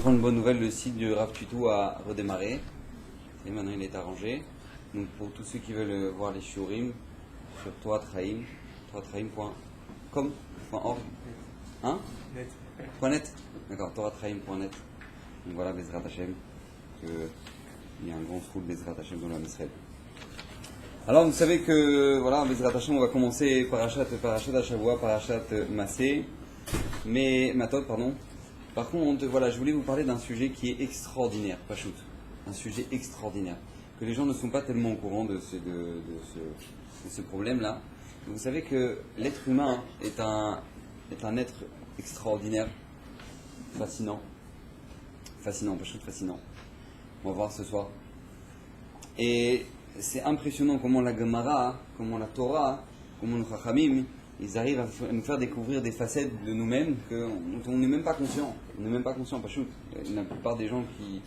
apprend une bonne nouvelle, le site du Rav Tutu a redémarré. Et maintenant il est arrangé. Donc pour tous ceux qui veulent voir les shiurim, sur toatraim, toatraim.com.org. Hein? .net. D'accord, toatraim.net. Donc voilà, Bezrat Hashem. Il y a un grand trou de Bezrat Hashem dans la Israël. Alors vous savez que, voilà, Bezrat Hashem, on va commencer Parashat Hashavua, Parashat Massé, mais Matot, pardon. Par contre, voilà, je voulais vous parler d'un sujet qui est extraordinaire, Pachout. Un sujet extraordinaire. Que les gens ne sont pas tellement au courant de ce problème-là. Vous savez que l'être humain est un être extraordinaire, fascinant. Fascinant, Pachout, fascinant. On va voir ce soir. Et c'est impressionnant comment la Gemara, comment la Torah, comment les Chachamim, ils arrivent à nous faire découvrir des facettes de nous-mêmes dont on n'est même pas conscient. On n'est même pas conscient, Pachout. La plupart des gens qui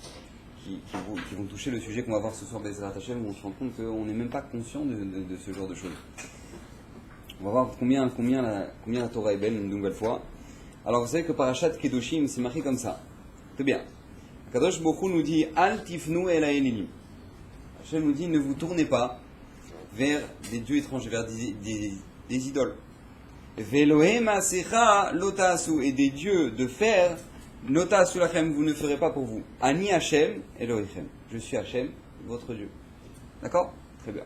vont toucher le sujet qu'on va voir ce soir Bezrat Hashem, on se rend compte qu'on n'est même pas conscient de ce genre de choses. On va voir combien la Torah est belle une nouvelle fois. Alors vous savez que Parashat Kedoshim, c'est marqué comme ça. C'est bien. Kadosh Baruch Hu nous dit Al tifnu el ha'elilim. Hashem nous dit ne vous tournez pas vers des dieux étrangers, vers des idoles. Velohem asecha lotasu, et des dieux de fer, lotasu lachem, vous ne ferez pas pour vous. Ani Hashem Elohichem. Je suis Hashem, votre Dieu. D'accord? Très bien.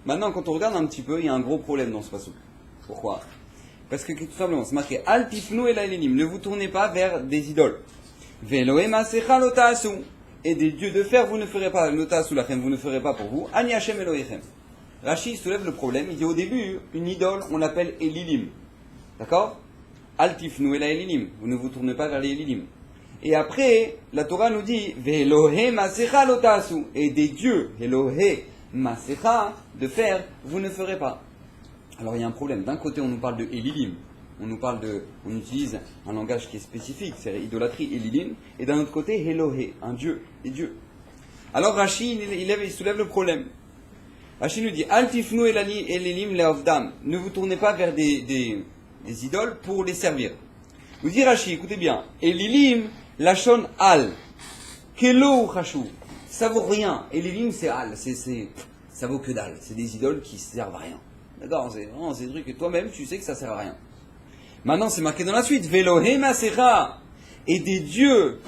Maintenant, quand on regarde un petit peu, il y a un gros problème dans ce passage. Pourquoi? Parce que tout simplement, c'est marqué Al tifnu el ha'elilim. Ne vous tournez pas vers des idoles. Velohem asecha lotasu, et des dieux de fer, vous ne ferez pas, lotasu lachem, vous ne ferez pas pour vous. Ani Hashem Elohichem. Rashi soulève le problème, il dit au début, une idole, on l'appelle Elilim. D'accord? Al tifnu el ha'elilim. Vous ne vous tournez pas vers les Elilim. Et après, la Torah nous dit, Ve'Elohe masecha lotasu, et des dieux, Elohe masecha, de fer, vous ne ferez pas. Alors il y a un problème. D'un côté, on nous parle de Elilim. On utilise un langage qui est spécifique, c'est idolâtrie Elilim. Et d'un autre côté, Elohe, un dieu, des dieux. Alors Rashi, il soulève le problème. Rashi nous dit Al tifnu el ha'elilim le'avdam. Ne vous tournez pas vers des idoles pour les servir. Nous dit Rashi, écoutez bien. Elilim lachon al. Kelo chashu. Ça vaut rien. Elilim c'est al. Ça vaut que dalle. C'est des idoles qui servent à rien. D'accord? C'est vraiment des trucs que toi-même tu sais que ça sert à rien. Maintenant c'est marqué dans la suite. Velohe masecha. Et des dieux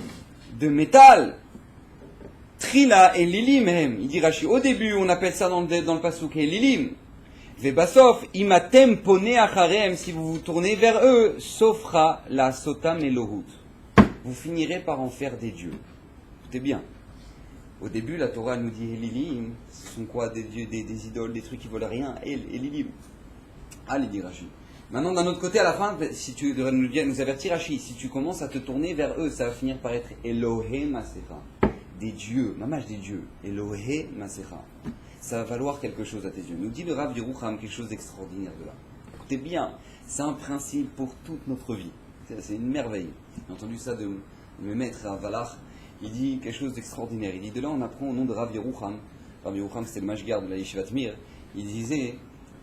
de métal. Trila et Lilim hem. Il dit Rashi, au début on appelle ça dans le pasuk Lilim. Vebasof imatem pone acharem, si vous vous tournez vers eux, sofra la sotam elohut. Vous finirez par en faire des dieux. Écoutez bien. Au début la Torah nous dit Lilim, ce sont quoi des dieux, des idoles, des trucs qui valent rien. Lilim. Allez, dit Rashi. Maintenant d'un autre côté à la fin, si tu devrais nous avertir Rashi, si tu commences à te tourner vers eux, ça va finir par être Elohim Masecha. Des dieux, mamage des dieux, Elohe Masecha. Ça va valoir quelque chose à tes yeux. Nous dit le Rav Yerucham quelque chose d'extraordinaire de là. Écoutez bien, c'est un principe pour toute notre vie. C'est une merveille. J'ai entendu ça de mes maîtres à Valach. Il dit quelque chose d'extraordinaire. Il dit de là on apprend au nom de Rav Yerucham. Rav Yerucham c'était le mashgar de la Yeshivat Mir. Il disait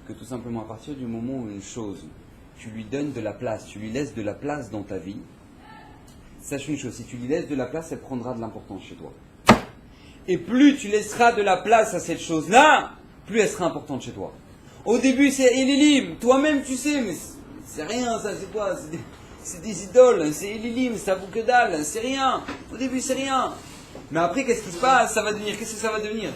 que tout simplement à partir du moment où une chose, tu lui donnes de la place, tu lui laisses de la place dans ta vie, sache une chose, si tu lui laisses de la place, elle prendra de l'importance chez toi. Et plus tu laisseras de la place à cette chose-là, plus elle sera importante chez toi. Au début, c'est Elilim. Toi-même, tu sais, mais c'est rien, ça, c'est quoi? C'est des idoles, c'est Elilim, ça vaut que dalle, c'est rien. Au début, c'est rien. Mais après, qu'est-ce qui se passe? Ça va devenir, qu'est-ce que ça va devenir?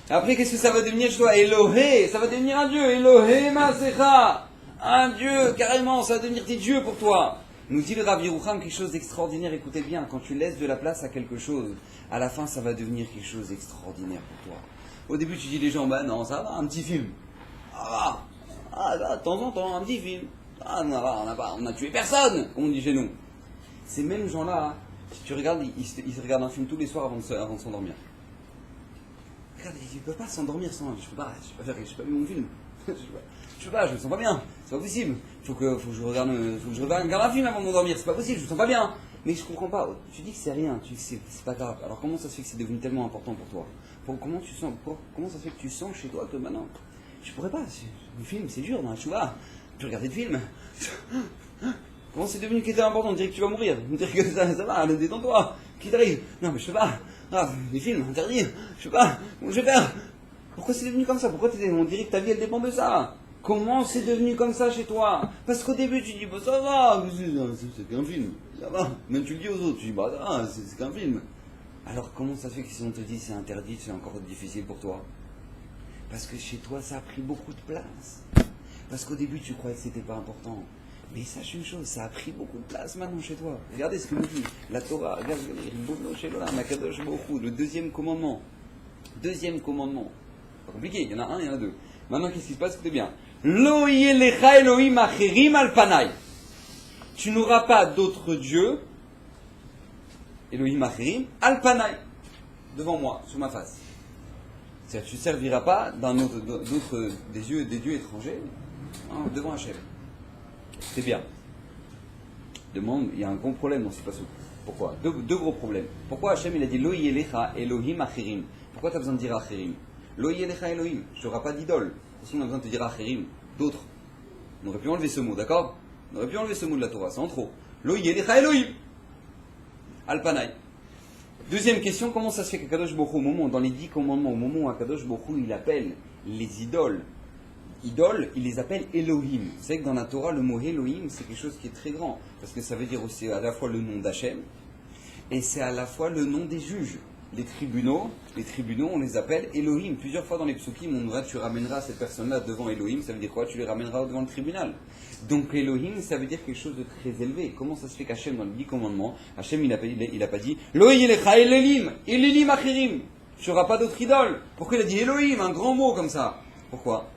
Après, qu'est-ce que ça va devenir chez toi? Elohé, ça va devenir un dieu. Elohé Masecha. Un dieu, carrément, ça va devenir tes dieux pour toi. Nous dit le Rav Yerucham quelque chose d'extraordinaire. Écoutez bien, quand tu laisses de la place à quelque chose, à la fin ça va devenir quelque chose d'extraordinaire pour toi. Au début tu dis les gens, bah non, ça va, un petit film. De temps en temps, un petit film. On a tué personne, comme on dit chez nous. Ces mêmes gens-là, si tu regardes, ils se regardent un film tous les soirs avant de s'endormir. Regarde, ils ne peuvent pas s'endormir sans. Je peux pas vu mon film. Je me sens pas bien, c'est pas possible. Faut que je regarde un film avant de m'endormir, c'est pas possible, je me sens pas bien. Mais je comprends pas, tu dis que c'est rien, tu dis que c'est pas grave. Alors comment ça se fait que c'est devenu tellement important pour toi? Comment ça se fait que tu sens chez toi que maintenant, je pourrais pas, le film c'est dur, non, tu vois, tu regardes le film. Comment c'est devenu quelque chose d'important? On dirait que tu vas mourir. On dirait que ça va, allez, détends-toi. Qui t'arrive? Non, mais je sais pas. Ah, les films, interdits. Je sais pas. Comment je vais faire? Pourquoi c'est devenu comme ça? Pourquoi on dirait que ta vie, elle dépend de ça? Comment c'est devenu comme ça chez toi? Parce qu'au début, tu dis, bah, ça va, c'est qu'un film. Ça va. Même tu le dis aux autres, tu dis, bah, ça va, c'est qu'un film. Alors, comment ça se fait que si on te dit c'est interdit, c'est encore difficile pour toi? Parce que chez toi, ça a pris beaucoup de place. Parce qu'au début, tu croyais que c'était pas important. Mais sache une chose, ça a pris beaucoup de place maintenant chez toi. Regardez ce que nous dit la Torah, regarde, le deuxième commandement. Deuxième commandement. Pas compliqué, il y en a un, il y en a deux. Maintenant, qu'est-ce qui se passe? Écoutez bien. Lo yelecha Elohim acherim al panai. Tu n'auras pas d'autres dieux, Elohim acherim, al panai, devant moi, sur ma face. C'est-à-dire, tu ne serviras pas des dieux étrangers devant Hachem. C'est bien. Demande, il y a un gros problème dans ce passage. Pourquoi? Deux gros problèmes. Pourquoi Hachem il a dit Lo yelecha Elohim acherim? Pourquoi tu as besoin de dire acherim? Lo yelecha Elohim, tu n'auras pas d'idole. Sinon on a besoin de te dire acherim, d'autres. On aurait pu enlever ce mot, d'accord? On aurait pu enlever ce mot de la Torah, c'est en trop. Lo yelecha Elohim. Alpanai. Deuxième question, comment ça se fait qu'Akadosh Baruch Hu, au moment, dans les 10 commandements, au moment où Akadosh Baruch Hu, il appelle les idoles, il les appelle Elohim. Vous savez que dans la Torah, le mot Elohim, c'est quelque chose qui est très grand, parce que ça veut dire aussi à la fois le nom d'Hachem, et c'est à la fois le nom des juges. Les tribunaux, on les appelle Elohim. Plusieurs fois dans les psukim, on nous dit tu ramèneras cette personne-là devant Elohim, ça veut dire quoi? Tu les ramèneras devant le tribunal. Donc Elohim, ça veut dire quelque chose de très élevé. Comment ça se fait qu'Hachem, dans les 10 commandements, Hachem, il n'a pas dit Lo yelecha Elohim, Elohim achirim. Tu n'auras pas d'autre idole. Pourquoi il a dit Elohim, un grand mot comme ça? Pourquoi?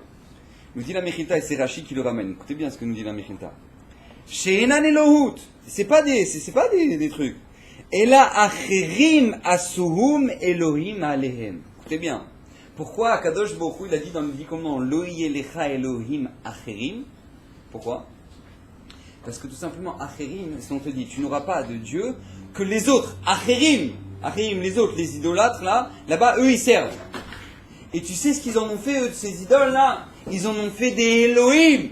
Nous dit la Mechilta, et c'est Rashi qui le ramène. Écoutez bien ce que nous dit la Mechilta. She'enan Elohut. C'est pas des trucs. Ela acherim asuhum Elohim alehem. Écoutez bien. Pourquoi Akadosh Baruch Hu, il a dit dans le 10 commandements Lo yelecha Elohim acherim? Pourquoi? Parce que tout simplement, acherim, si on te dit, tu n'auras pas de Dieu que les autres. Acherim, les autres, les idolâtres, là-bas, eux, ils servent. Et tu sais ce qu'ils en ont fait, eux, de ces idoles-là? Ils en ont fait des Elohim.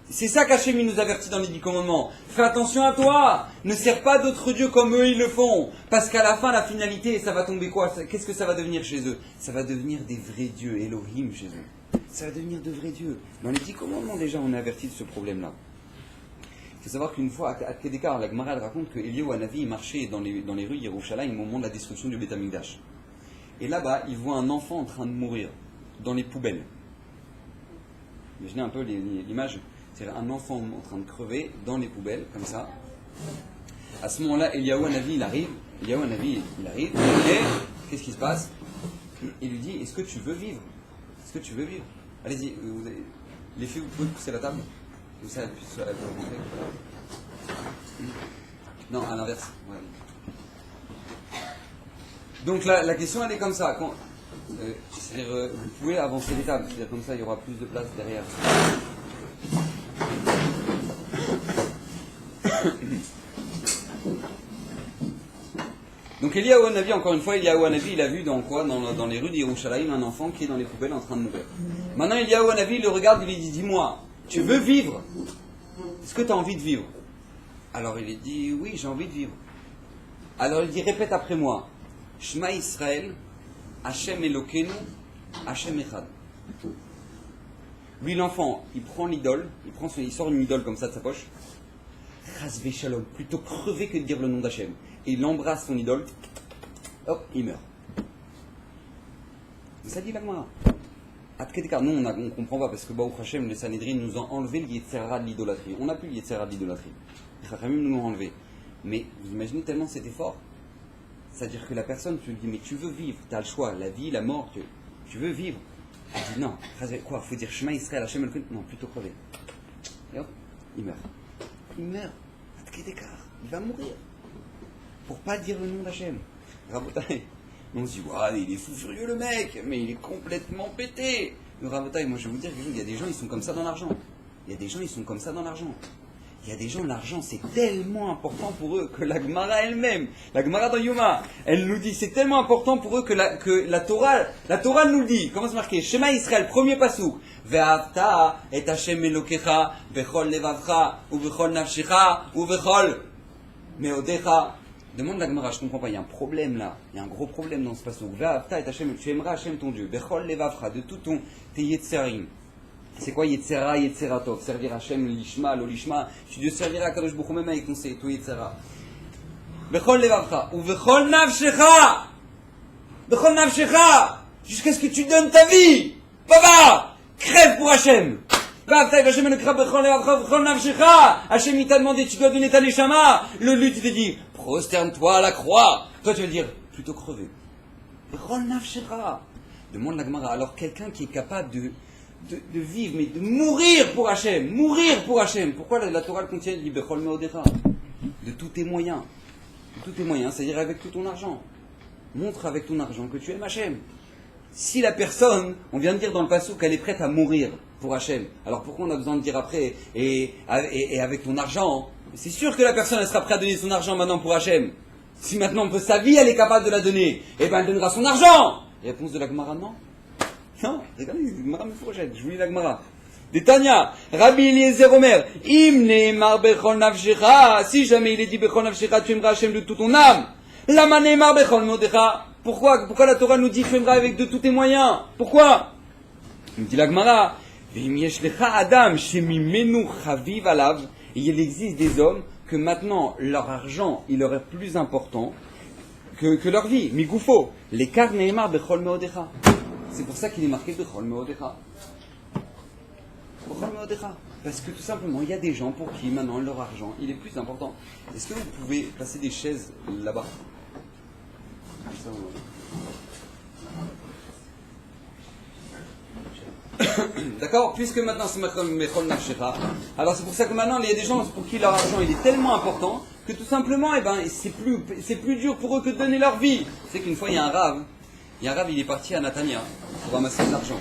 C'est ça qu'Hachem nous avertit dans les 10 commandements. Fais attention à toi. Ne sers pas d'autres dieux comme eux, ils le font. Parce qu'à la fin, la finalité, ça va tomber quoi? Qu'est-ce que ça va devenir chez eux? Ça va devenir des vrais dieux, Elohim chez eux. Ça va devenir de vrais dieux. Dans les 10 commandements, déjà, on est averti de ce problème-là. Il faut savoir qu'une fois, à Kedekar, la Gemara raconte que Eliyahu Hanavi marchait dans les rues Yerushalayim au moment de la destruction du Beth Amikdash. Et là-bas, il voit un enfant en train de mourir dans les poubelles. Imaginez un peu l'image. C'est un enfant en train de crever dans les poubelles, comme ça. À ce moment-là, Eliyahu Hanavi, il arrive, et qu'est-ce qui se passe? Il lui dit, est-ce que tu veux vivre? Est-ce que tu veux vivre? Allez-y, les filles, vous pouvez pousser la table? Comme ça, elle puisse rentrer. Non, à l'inverse. Ouais. Donc la question, elle est comme ça. C'est-à-dire, vous pouvez avancer les tables, c'est-à-dire comme ça, il y aura plus de place derrière. Donc Eliyahu Hanavi, encore une fois, Eliyahu Hanavi, il a vu dans les rues d'Yerushalayim un enfant qui est dans les poubelles en train de mourir. Maintenant Eliyahu Hanavi, il le regarde, il lui dit, dis-moi, tu veux vivre? Est-ce que tu as envie de vivre? Alors il lui dit, oui, j'ai envie de vivre. Alors il dit, répète après moi, Shema Israël, Hashem Elokeinu, Hashem Echad. Lui l'enfant, il prend l'idole, il sort une idole comme ça de sa poche, Chas Shalom, plutôt crever que de dire le nom d'Hachem. Et il embrasse son idole, hop, il meurt. Ça dit la Gemara. Nous, on ne comprend pas, parce que Baruch Hashem, le Sanhedrin nous a enlevé le Yetzera de l'idolâtrie. On n'a plus le Yetzera de l'idolâtrie. Les Chachamim nous l'ont enlevé. Mais vous imaginez tellement c'était fort. C'est-à-dire que la personne, tu lui dis, mais tu veux vivre, tu as le choix, la vie, la mort, tu veux vivre. Elle dit, non, quoi, il faut dire Shema Israël, Hashem Elokeinu. Non, plutôt crever. Et hop, il meurt. Il meurt. Il va mourir. Pour pas dire le nom d'Hachem. Rabotai. On se dit, ouais, il est fou furieux le mec, mais il est complètement pété. Le Rabotai, moi je vais vous dire, il y a des gens, ils sont comme ça dans l'argent. Il Il y a des gens, l'argent, c'est tellement important pour eux que la Gemara elle-même, la Gemara dans Yoma, elle nous dit, c'est tellement important pour eux que la Torah nous le dit. Comment c'est marqué? Shema Israël, premier passouk. Ve'avta et Hashem Elokecha, bechol levavcha, ou bechol nafshecha, ou bechol meodecha. Demande la Gemara, je comprends pas, il y a un problème là. Il y a un gros problème dans ce passouk. Ve'avta et Hashem, tu aimeras Hashem ton Dieu, bechol levavcha, de tout tes yetzerim. C'est quoi Yetzera, Yetzeratov? Servir Hachem, l'Ishma, l'Olishma. Tu dois servir à Kadosh Baruch Hu même avec ton Yetzera. Bechol levavcha. Ou bechol nafshecha. Bechol nafshecha. Jusqu'à ce que tu donnes ta vie. Papa, crève pour Hachem. Hachem le crève bechol levavcha, bechol nafshecha. Hachem il t'a demandé, tu dois donner ta neshama. Le lui, tu te dis, prosterne-toi à la croix. Toi, tu vas dire, plutôt crever. Bechol nafshecha. Demande la Gemara. Alors, quelqu'un qui est capable de vivre, mais de mourir pour Hachem. Mourir pour Hachem. Pourquoi la Torah contient dit Bechol Meodecha? De tous tes moyens. De tous tes moyens, c'est-à-dire avec tout ton argent. Montre avec ton argent que tu aimes Hachem. Si la personne, on vient de dire dans le passage qu'elle est prête à mourir pour Hachem, alors pourquoi on a besoin de dire après, et avec ton argent, c'est sûr que la personne elle sera prête à donner son argent maintenant pour Hachem. Si maintenant sa vie elle est capable de la donner, eh ben elle donnera son argent. Réponse de la Gemara, non. Non, regardez, Gemara me fourchette, je vous lis la Gemara. Détania, Rabbi Eliezer Omer, Im ne'emar bechol nafshecha, si jamais il est dit bechol nafshecha, tu aimeras Hachem de toute ton âme. Lama ne'emar bechol meodecha. Pourquoi la Torah nous dit tu aimeras avec de tous tes moyens? Pourquoi? Il me dit la Gemara, V'im yesh lecha adam shemimenu chaviv alav, il existe des hommes que maintenant leur argent il leur est plus important que leur vie. Migoufo, l'écart ne'emar bechol meodecha. C'est pour ça qu'il est marqué Bechol Meodecha. Bechol Meodecha. Parce que tout simplement, il y a des gens pour qui maintenant leur argent, il est plus important. Est-ce que vous pouvez passer des chaises là-bas? D'accord? Puisque maintenant c'est Bechol Nafshecha. Alors c'est pour ça que maintenant il y a des gens pour qui leur argent il est tellement important que tout simplement, c'est plus dur pour eux que de donner leur vie. C'est qu'une fois il y a un rave. Il y a un rave, il est parti à Natania pour ramasser de l'argent.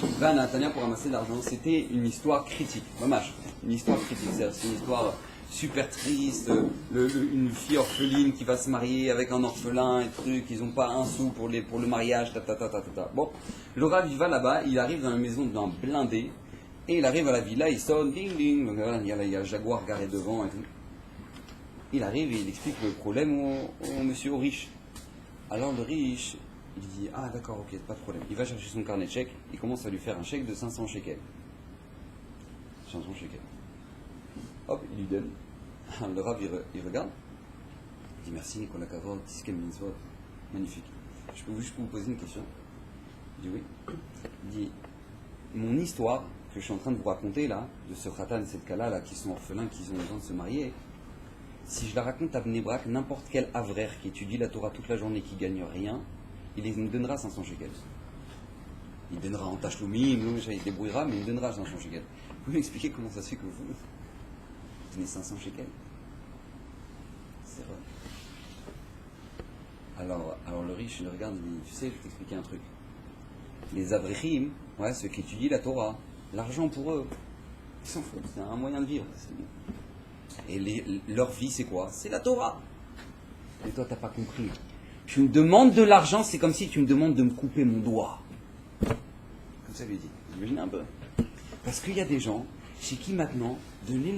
Il va à Natania pour ramasser de l'argent. C'était une histoire critique, dommage. Une histoire critique, c'est une histoire super triste. Une fille orpheline qui va se marier avec un orphelin et trucs. Ils n'ont pas un sou pour le mariage. Bon, le rave, il va là-bas. Il arrive dans la maison d'un blindé et il arrive à la villa. Il sonne, ding ding. Donc, voilà, il y a le jaguar garé devant et tout. Il arrive et il explique le problème au monsieur riche. Alors le riche, il dit, ah d'accord, ok, pas de problème. Il va chercher son carnet de chèques, il commence à lui faire un chèque de 500 shekels. 500 shekels. Hop, il lui donne. Le Rav, il regarde. Il dit, merci Nicolas Kavod, Tiskem Mitzvot. Magnifique. Je peux vous poser une question? Il dit oui. Il dit, mon histoire que je suis en train de vous raconter là, de ce Khatan et cette Kala là, qui sont orphelins, qui ont besoin de se marier, si je la raconte à Bnei Brak, n'importe quel avraire qui étudie la Torah toute la journée, qui gagne rien, il me donnera 500 shekels. Il donnera en tachloumim, il débrouillera, mais il me donnera 500 shekels. Vous pouvez m'expliquer comment ça se fait que vous donnez 500 shekels? C'est vrai. Alors le riche, il le regarde, il dit, tu sais, je vais t'expliquer un truc. Les avrechim, ouais, ceux qui étudient la Torah, l'argent pour eux, ils s'en foutent, c'est un moyen de vivre. Et leur vie, c'est quoi? C'est la Torah. Et toi, t'as pas compris. Tu me demandes de l'argent, c'est comme si tu me demandes de me couper mon doigt. Comme ça, lui dit. Imaginez un peu. Parce qu'il y a des gens chez qui maintenant, donner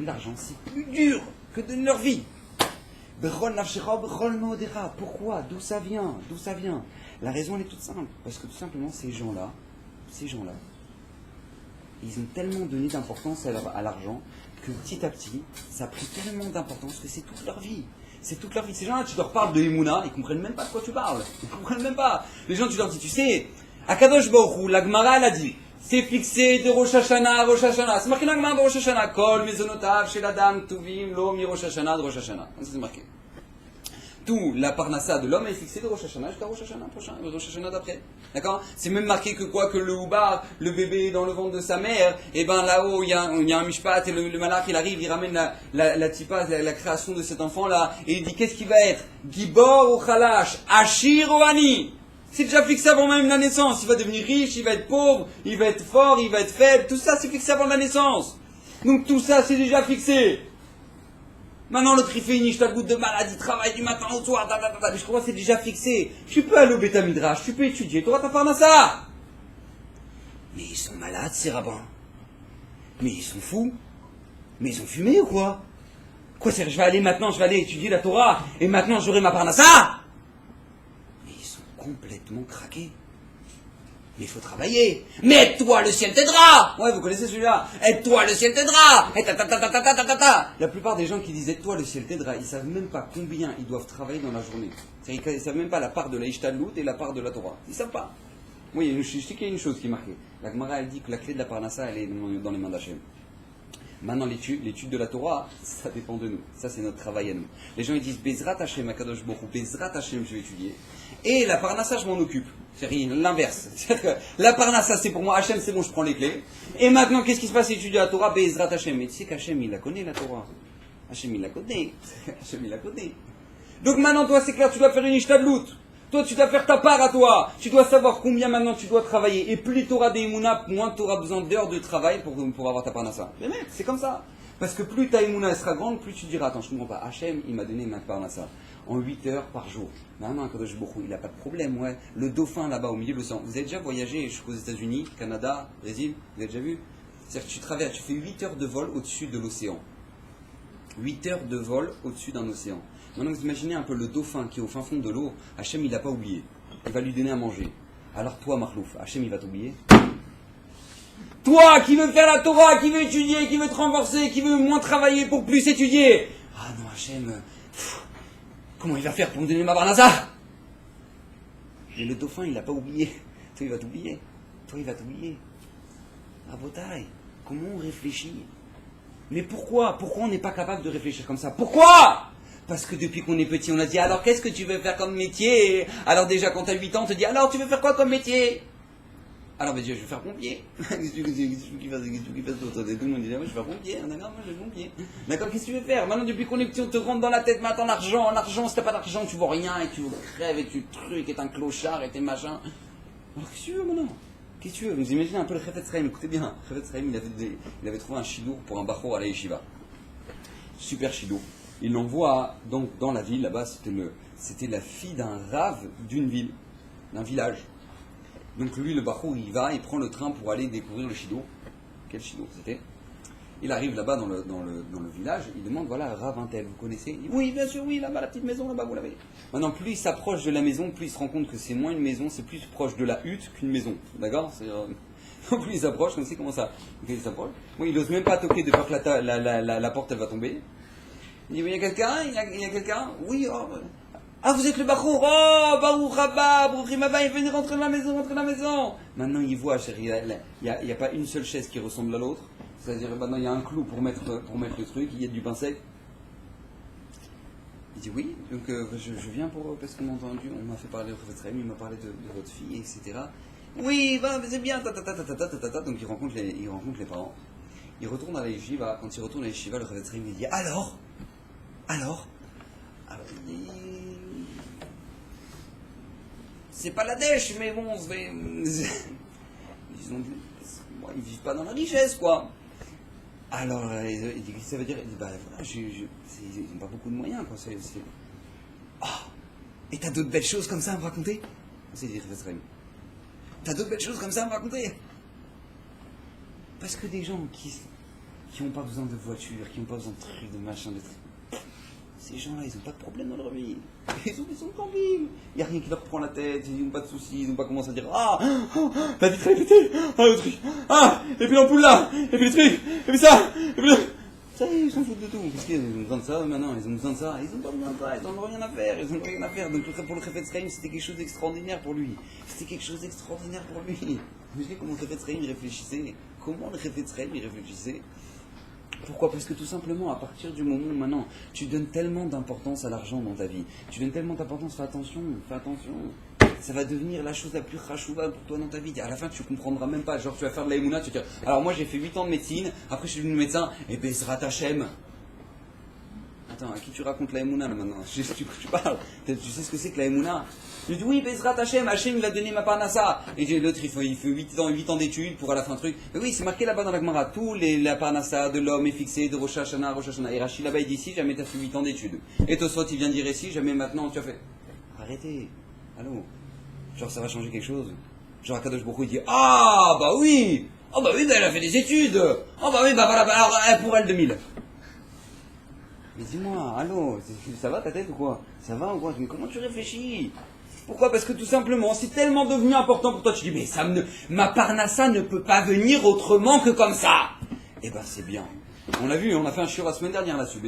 l'argent, c'est plus dur que donner leur vie. Pourquoi? D'où ça vient? La raison, elle est toute simple. Parce que tout simplement, ces gens-là, ils ont tellement donné d'importance à l'argent que petit à petit, ça a pris tellement d'importance que c'est toute leur vie. C'est toute leur vie. Ces gens-là, tu leur parles de Emouna, ils ne comprennent même pas de quoi tu parles. Ils ne comprennent même pas. Les gens, tu leur dis, tu sais, Akadosh Baruch Hu, la Gemara, elle a dit, c'est fixé de Rosh Hashanah à Rosh Hashanah. C'est marqué dans la Gemara de Rosh Hashanah. Kol mezonotav shel adam tuvim lo mi Rosh Hashanah de Rosh Hashanah. C'est marqué. Tout la parnassa de l'homme est fixé de Rosh Hashanah jusqu'à Rosh Hashanah prochain, Rosh Hashanah d'après. D'accord? C'est même marqué que quoi? Que le Oubar, le bébé dans le ventre de sa mère, et ben là-haut, il y a un mishpat, et le malach, il arrive, il ramène la tipa, la création de cet enfant-là, et il dit, qu'est-ce qu'il va être? Gibor ou Khalash, Ashir ou Ani. C'est déjà fixé avant même la naissance. Il va devenir riche, il va être pauvre, il va être fort, il va être faible, tout ça c'est fixé avant la naissance. Donc tout ça, c'est déjà fixé. Maintenant, l'autre, il fait une ishtagout de malade, il travaille du matin au soir, mais je crois que c'est déjà fixé. Tu peux aller au Beth Midrash, tu peux étudier, tu auras ta parnassa. Mais ils sont malades, ces rabbins. Mais ils sont fous. Mais ils ont fumé ou quoi? Quoi, c'est je vais aller étudier la Torah, et maintenant j'aurai ma parnassa? Mais ils sont complètement craqués. Mais il faut travailler. Mais aide-toi, le ciel t'aidera. Ouais, vous connaissez celui-là. Aide-toi, le ciel t'aidera. Et la plupart des gens qui disent aide-toi, le ciel t'aidera, ils savent même pas combien ils doivent travailler dans la journée. C'est-à-dire qu'ils savent même pas la part de la Ishtadlout et la part de la Torah. Ils savent pas. Oui, je sais qu'il y a une chose qui est marquée. La Gemara, elle dit que la clé de la Parnassa, elle est dans les mains d'Hachem. Maintenant, l'étude de la Torah, ça dépend de nous. Ça, c'est notre travail à nous. Les gens, ils disent Bezrat Hashem, Akadosh Baruch Hu, Bezrat Hashem, je vais étudier. Et la Parnassa, je m'en occupe. C'est l'inverse. C'est-à-dire que la Parnassa, c'est pour moi, Hashem, c'est bon, je prends les clés. Et maintenant, qu'est-ce qui se passe? Étudier la Torah, Bezrat Hashem. Mais tu sais qu'Hachem, il la connaît, la Torah. Hashem, il la connaît. Hashem, il la connaît. Donc maintenant, toi, c'est clair, tu dois faire une ishtadlout. Toi, tu dois faire ta part à toi. Tu dois savoir combien maintenant tu dois travailler. Et plus tu auras des Emouna, moins tu auras besoin d'heures de travail pour avoir ta parnassa. Mais mec, c'est comme ça. Parce que plus ta Emouna sera grande, plus tu diras, attends, je ne comprends pas. Hachem, il m'a donné ma parnassa en 8 heures par jour. Maintenant, Kadosh Baruch Hu, il n'a pas de problème, ouais. Le dauphin là-bas au milieu de l'océan. Vous avez déjà voyagé, je suis aux États-Unis, Canada, Brésil, vous avez déjà vu? C'est-à-dire que tu fais 8 heures de vol au-dessus de l'océan. 8 heures de vol au-dessus d'un océan. Maintenant, vous imaginez un peu le dauphin qui est au fin fond de l'eau. Hachem, il l'a pas oublié. Il va lui donner à manger. Alors toi, Marlouf, Hachem, il va t'oublier. Toi, qui veux faire la Torah, qui veut étudier, qui veut te renforcer, qui veut moins travailler pour plus étudier. Ah non, Hachem, comment il va faire pour me donner ma barnaza? Mais le dauphin, il l'a pas oublié. Toi, il va t'oublier. Toi, il va t'oublier. Rabotaï, comment on réfléchit? Mais pourquoi? Pourquoi on n'est pas capable de réfléchir comme ça? Pourquoi? Parce que depuis qu'on est petit, on a dit, alors qu'est-ce que tu veux faire comme métier? Alors déjà, quand tu as 8 ans, on te dit, alors tu veux faire quoi comme métier? Alors, ben, je vais faire pompier. Qu'est-ce que tu fais d'autre? Tout le monde dit, moi je vais faire pompier. D'accord, moi je vais pompier. D'accord, qu'est-ce que tu veux faire? Maintenant, depuis qu'on est petit, on te rentre dans la tête, maintenant l'argent, si t'as pas d'argent, tu vois rien, et tu crèves, et tu trucs, et t'es un clochard, et t'es machin. Alors, qu'est-ce que tu veux maintenant? Qu'est-ce que tu veux? Vous imaginez un peu le Chafetz Chaim, écoutez bien. Chafetz Chaim, il avait trouvé un chidour pour un bachor à la yeshiva. Super chidour. Il l'envoie donc dans la ville, là-bas, c'était la fille d'un rave d'une ville, d'un village. Donc lui, le bachor, il va, il prend le train pour aller découvrir le chidour. Quel chidour c'était? Il arrive là-bas dans le village, il demande, voilà, rave un tel, vous connaissez? Il dit, oui, bien sûr, oui, là-bas, la petite maison, là-bas, vous l'avez. Maintenant, plus il s'approche de la maison, plus il se rend compte que c'est moins une maison, c'est plus proche de la hutte qu'une maison. D'accord? Plus il s'approche, on sait comment ça. Il s'approche. Bon, il n'ose même pas toquer de peur que la porte, elle va tomber. Il dit, il y a quelqu'un? Il y a quelqu'un? Oui, oh. Ah, vous êtes le Bachour? Oh, Baruch Haba, Baruch Haba, il venait rentrer dans la maison. Maintenant, il voit, chérie, il n'y a pas une seule chaise qui ressemble à l'autre. C'est-à-dire, maintenant, il y a un clou pour mettre le truc, il y a du pain sec. Il dit, oui, donc je viens parce qu'on m'a entendu, on m'a fait parler de votre ami, il m'a parlé de votre fille, etc. Oui, bah, c'est bien, donc il rencontre les parents. Il retourne à la yeshiva. Quand il retourne à la yeshiva, le Chafetz Chaim lui dit, alors, il dit, c'est pas la dèche, mais bon, ils vivent pas dans la richesse, quoi. Alors, il dit, qu'est-ce que ça veut dire? Il dit, bah voilà, ils n'ont pas beaucoup de moyens, quoi. Et t'as d'autres belles choses comme ça à me raconter? C'est dit, t'as d'autres belles choses comme ça à me raconter? Parce que des gens qui n'ont pas besoin de voiture, qui n'ont pas besoin de trucs, de machin, de trucs, ces gens-là, ils n'ont pas de problème dans leur vie. Ils sont tranquilles. Il n'y a rien qui leur prend la tête, ils n'ont pas de soucis, ils n'ont pas commencé à dire, la vitre est pétée, le truc, et puis l'ampoule là, et puis le truc, et puis ça, et puis le... Ça y est, ils s'en foutent de tout. Parce qu'ils ont besoin de ça maintenant, ils ont besoin de ça. Ils n'ont pas besoin de ça, ils n'ont rien à faire, Donc pour le Chafetz Chaim, c'était quelque chose d'extraordinaire pour lui. Imaginez comment le Chafetz Chaim il réfléchissait. Pourquoi? Parce que tout simplement, à partir du moment où maintenant, tu donnes tellement d'importance à l'argent dans ta vie, tu donnes tellement d'importance, fais attention, ça va devenir la chose la plus rachouva pour toi dans ta vie. À la fin, tu comprendras même pas. Genre, tu vas faire de la émouna, tu vas dire, alors moi j'ai fait 8 ans de médecine, après je suis devenu médecin, et Bezrat Hashem. Attends, à qui tu racontes la Emouna là maintenant? Tu parles, tu sais ce que c'est que la Emouna? Je dis oui, Bezrat Hachem, Hachem va donner ma parnassa. Et l'autre il fait 8 ans d'études pour à la fin un truc. Mais oui, c'est marqué là-bas dans la Gemara, la parnassa de l'homme est fixée de Rosh Hashanah, Rosh Hashanah. Et Rachid là-bas il dit ici, jamais tu as fait 8 ans d'études. Et Tosfot il vient dire ici, jamais maintenant tu as fait. Arrêtez, allô? Genre ça va changer quelque chose? Genre Kadosh Baruch Hu il dit ah bah oui! Oh bah oui, bah elle a fait des études! Oh bah oui, bah voilà, bah alors elle pour elle 2000. Mais dis-moi, allô, ça va ta tête ou quoi? Ça va ou quoi? Mais comment tu réfléchis? Pourquoi? Parce que tout simplement, c'est tellement devenu important pour toi, tu dis, mais ma parnassa ne peut pas venir autrement que comme ça. Eh ben c'est bien. On l'a vu, on a fait un shiur la semaine dernière là-dessus.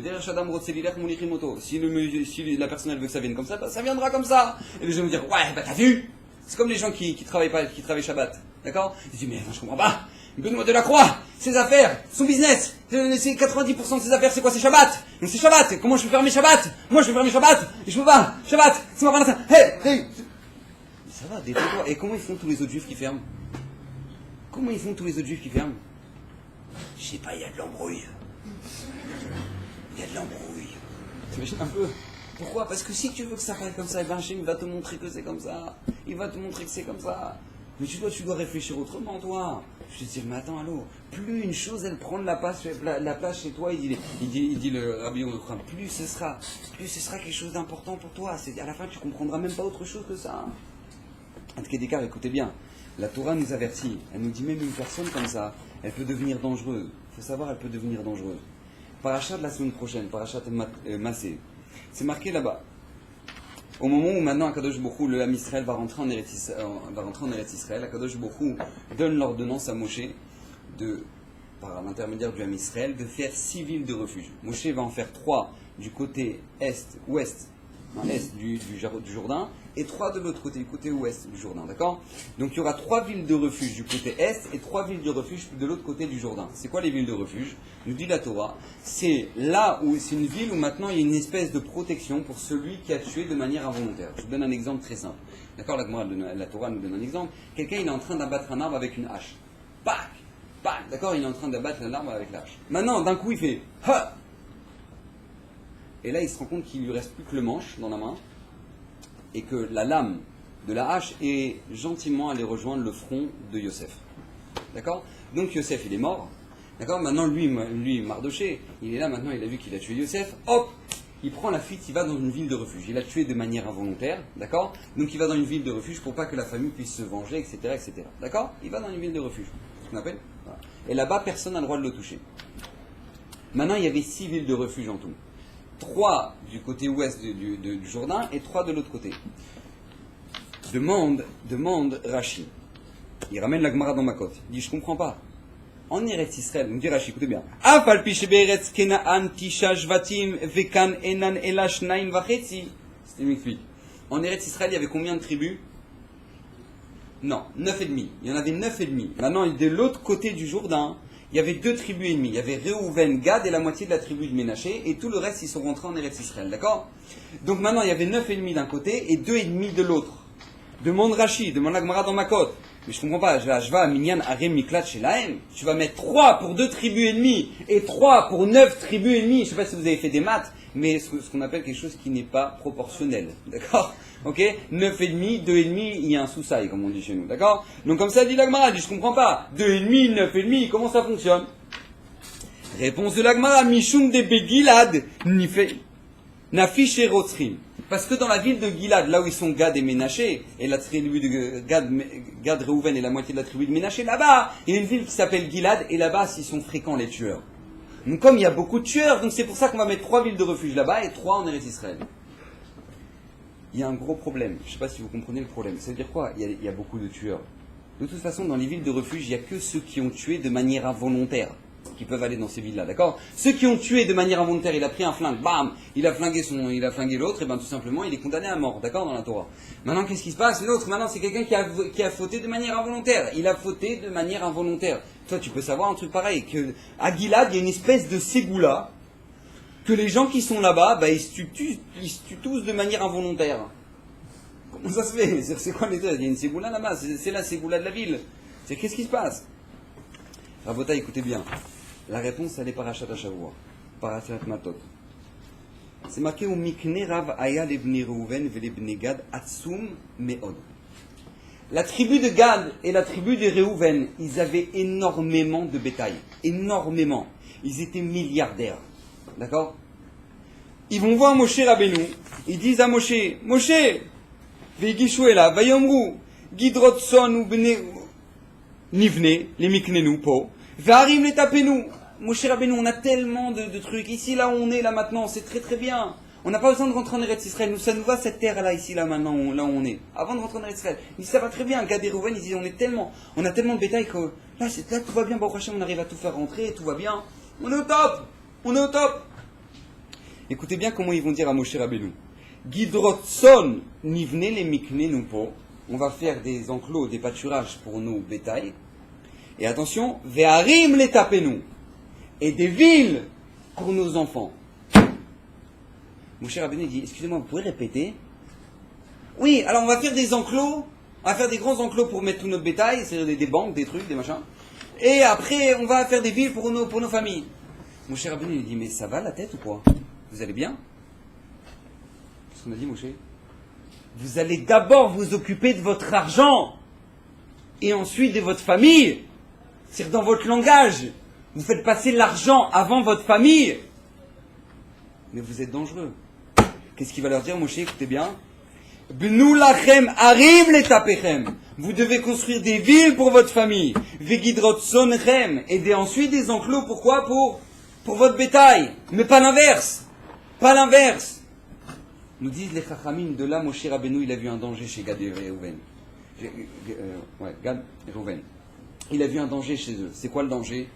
Si la personne elle veut que ça vienne comme ça, bah, ça viendra comme ça. Et les gens vont dire, ouais, bah t'as vu? C'est comme les gens qui travaillent pas, qui travaillent Shabbat. D'accord? Ils disent, mais je comprends pas. Benoît de la Croix, ses affaires, son business, c'est 90% de ses affaires, c'est quoi? C'est Shabbat. Donc c'est Shabbat. Comment je peux faire mes Shabbat? Moi je peux faire mes Shabbat. Et je peux pas. Shabbat, c'est ma parnassa. Hey. Ça va, détends-toi. Et comment ils font tous les autres juifs qui ferment? Comment ils font tous les autres juifs qui ferment? Je sais pas, il y a de l'embrouille. Il y a de l'embrouille. T'imagines un peu? Pourquoi? Parce que si tu veux que ça fasse comme ça, Hachem va te montrer que c'est comme ça. Il va te montrer que c'est comme ça. Mais tu dois réfléchir autrement, toi. Je te dis, mais attends, allô, plus une chose, elle prend la place chez toi, il dit le Rabbi Yochanan, plus ce sera quelque chose d'important pour toi. À la fin, tu comprendras même pas autre chose que ça. En tout cas, d'écart, écoutez bien. La Torah nous avertit. Elle nous dit même une personne comme ça, elle peut devenir dangereuse. Il faut savoir, elle peut devenir dangereuse. Parachat de la semaine prochaine, Parachat Massé. C'est marqué là-bas. Au moment où maintenant Akadosh Baruch Hu, le Ham Israël va rentrer en Eretz Israël, Akadosh Baruch Hu donne l'ordonnance à Moshe, par l'intermédiaire du Ham Israël, de faire 6 villes de refuge. Moshe va en faire 3 du côté ouest du Jourdain, et 3 de l'autre côté, du côté ouest du Jourdain, d'accord? Donc il y aura 3 villes de refuge du côté est et 3 villes de refuge de l'autre côté du Jourdain. C'est quoi les villes de refuge? Nous dit la Torah, c'est là où c'est une ville où maintenant il y a une espèce de protection pour celui qui a tué de manière involontaire. Je vous donne un exemple très simple. D'accord? La Torah nous donne un exemple. Quelqu'un il est en train d'abattre un arbre avec une hache. Pac! Pac! D'accord? Il est en train d'abattre un arbre avec la hache. Maintenant, d'un coup il fait ha! Et là il se rend compte qu'il lui reste plus que le manche dans la main et que la lame de la hache est gentiment allée rejoindre le front de Yosef. D'accord? Donc Yosef il est mort. D'accord? Maintenant lui Mardoché, il est là maintenant, il a vu qu'il a tué Yosef. Hop! Il prend la fuite, il va dans une ville de refuge. Il a tué de manière involontaire. D'accord? Donc il va dans une ville de refuge pour pas que la famille puisse se venger, etc. etc. D'accord? Il va dans une ville de refuge. Ce qu'on appelle. Voilà. Et là-bas, personne n'a le droit de le toucher. Maintenant, il y avait 6 villes de refuge en tout. 3 du côté ouest du Jourdain et 3 de l'autre côté. Demande Rashi. Il ramène la Gemara dans Makot. Il dit, je comprends pas. En Eretz Israël, nous dit Rashi, écoutez bien. Afal pi sheberetz Kenaan tisha shvatim vekan enan elash naim vachetzi. C'était une explique. En Eretz Israël, il y avait combien de tribus? Non, 9,5. Il y en avait 9,5. Maintenant, de l'autre côté du Jourdain, il y avait 2 tribus et demie. Il y avait Réhouven, Gad et la moitié de la tribu de Ménaché. Et tout le reste, ils sont rentrés en Eretz Israël. D'accord? Donc maintenant, il y avait 9,5 d'un côté et 2,5 de l'autre. Demande Rashi, demande la Gemara dans Makot. Mais je comprends pas. Je vais à Minyan Arem Miklat chez Lahem. Tu vas mettre 3 pour 2 tribus et demie et 3 pour 9 tribus et demie. Je sais pas si vous avez fait des maths, mais ce qu'on appelle quelque chose qui n'est pas proportionnel. D'accord? Ok? 9,5, 2,5, il y a un sous-saï, comme on dit chez nous. D'accord? Donc comme ça dit la Gemara, je comprends pas. 2,5, 9,5, comment ça fonctionne? Réponse de la Gemara, Mishum de Begilad, Nafish et Rotzrim. Parce que dans la ville de Gilad, là où ils sont Gad et Ménaché, et la tribu de Gad, Réhouven et la moitié de la tribu de Ménaché, là-bas, il y a une ville qui s'appelle Gilad, et là-bas, ils sont fréquents les tueurs. Donc comme il y a beaucoup de tueurs, donc c'est pour ça qu'on va mettre 3 villes de refuge là-bas et 3 en Eretz Israël. Il y a un gros problème. Je ne sais pas si vous comprenez le problème. Ça veut dire quoi? Il y a beaucoup de tueurs. De toute façon, dans les villes de refuge, il n'y a que ceux qui ont tué de manière involontaire qui peuvent aller dans ces villes-là, d'accord? Ceux qui ont tué de manière involontaire, il a pris un flingue, bam, il a flingué l'autre, et bien tout simplement, il est condamné à mort, d'accord, dans la Torah. Maintenant, qu'est-ce qui se passe? L'autre, maintenant, c'est quelqu'un qui a fauté de manière involontaire. Il a fauté de manière involontaire. Toi, tu peux savoir un truc pareil, que à Gilad, il y a une espèce de ségoula, que les gens qui sont là-bas, ils se tuent tous de manière involontaire. Comment ça se fait? C'est quoi les deux? Il y a une ségoula là-bas, c'est la ségoula de la ville. Qu'est-ce qui se passe? Rabota, écoutez bien. La réponse, elle est Parashat Hashavua, Parashat Matot. C'est marqué au Mikne Rav Aya lebni Reuven velebni Gad Atsum Meod. La tribu de Gad et la tribu de Reuven, ils avaient énormément de bétail. Énormément. Ils étaient milliardaires. D'accord? Ils vont voir Moshe Rabbeinu. Ils disent à Moshe, Moshe, Vegishu Ela, Vayomru, Gidrot Son ou Bne Nivne, les Miknenu, Po, Varim les Tapenu. Moshe Rabbeinu, on a tellement de trucs. Ici, là où on est, là maintenant, c'est très très bien. On n'a pas besoin de rentrer en Eretz Israël. Nous, ça nous va cette terre-là, ici, là maintenant, là où on est. Avant de rentrer en Eretz Israël. Ils disent, ça va très bien. Gad et Reuven, ils disent, on a tellement de bétail que là, tout va bien. Baruch Hashem, on arrive à tout faire rentrer, tout va bien. On est au top. On est au top. Écoutez bien comment ils vont dire à Moshe Rabbeinu. Gidrotson nivne les mikne nupo. On va faire des enclos, des pâturages pour nos bétails. Et attention, ve'arim les tapenu. Et des villes pour nos enfants. Moshe Rabbeinu dit, excusez-moi, vous pouvez répéter? Oui, alors on va faire des enclos, on va faire des grands enclos pour mettre tout notre bétail, c'est-à-dire des banques, des trucs, des machins. Et après, on va faire des villes pour nos familles. Moshe Rabbeinu lui dit, mais ça va la tête ou quoi? Vous allez bien? Qu'est-ce qu'on a dit, Moshe? Vous allez d'abord vous occuper de votre argent, et ensuite de votre famille. C'est-à-dire dans votre langage. Vous faites passer l'argent avant votre famille. Mais vous êtes dangereux. Qu'est-ce qu'il va leur dire, Moshe? Écoutez bien. Bnu lachem arrive les tapechem. Vous devez construire des villes pour votre famille. Vegidrot sonrechem. Et ensuite des enclos. Pourquoi? Pour votre bétail. Mais pas l'inverse. Pas l'inverse. Nous disent les chachamim, de là, Moshe Rabbeinu, il a vu un danger chez Gad et Reuven. Gad et Reuven. Il a vu un danger chez eux. C'est quoi le danger?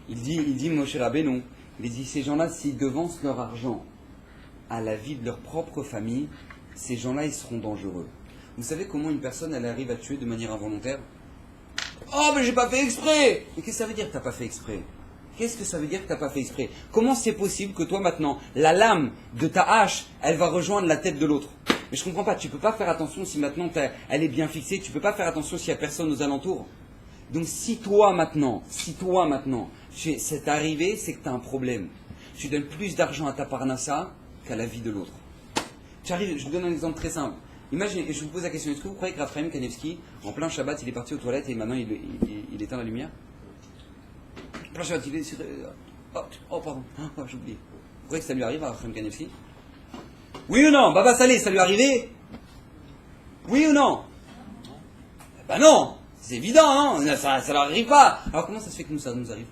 Il dit Moshe Rabbeinu, il dit, ces gens-là, s'ils devancent leur argent à la vie de leur propre famille, ces gens-là, ils seront dangereux. Vous savez comment une personne, elle arrive à tuer de manière involontaire? Oh, mais j'ai pas fait exprès! Mais qu'est-ce que ça veut dire que t'as pas fait exprès? Qu'est-ce que ça veut dire que t'as pas fait exprès? Comment c'est possible que toi, maintenant, la lame de ta hache, elle va rejoindre la tête de l'autre? Mais je comprends pas, tu peux pas faire attention si maintenant elle est bien fixée, tu peux pas faire attention s'il y a personne aux alentours. Donc si toi maintenant, c'est arrivé, c'est que tu as un problème. Tu donnes plus d'argent à ta parnassa qu'à la vie de l'autre. Tu arrives, je vous donne un exemple très simple. Imaginez, et je vous pose la question, est-ce que vous croyez que Raphaël Kanevski, en plein Shabbat, il est parti aux toilettes et maintenant il éteint la lumière? En plein Shabbat, il est sur... Oh, pardon, j'ai oublié. Vous croyez que ça lui arrive à Raphaël Kanevski? Oui ou non? Baba Salé, ça lui est arrivé? Oui ou non? Ben non! C'est évident, hein, ça leur arrive pas. Alors comment ça se fait que nous, ça nous arrive?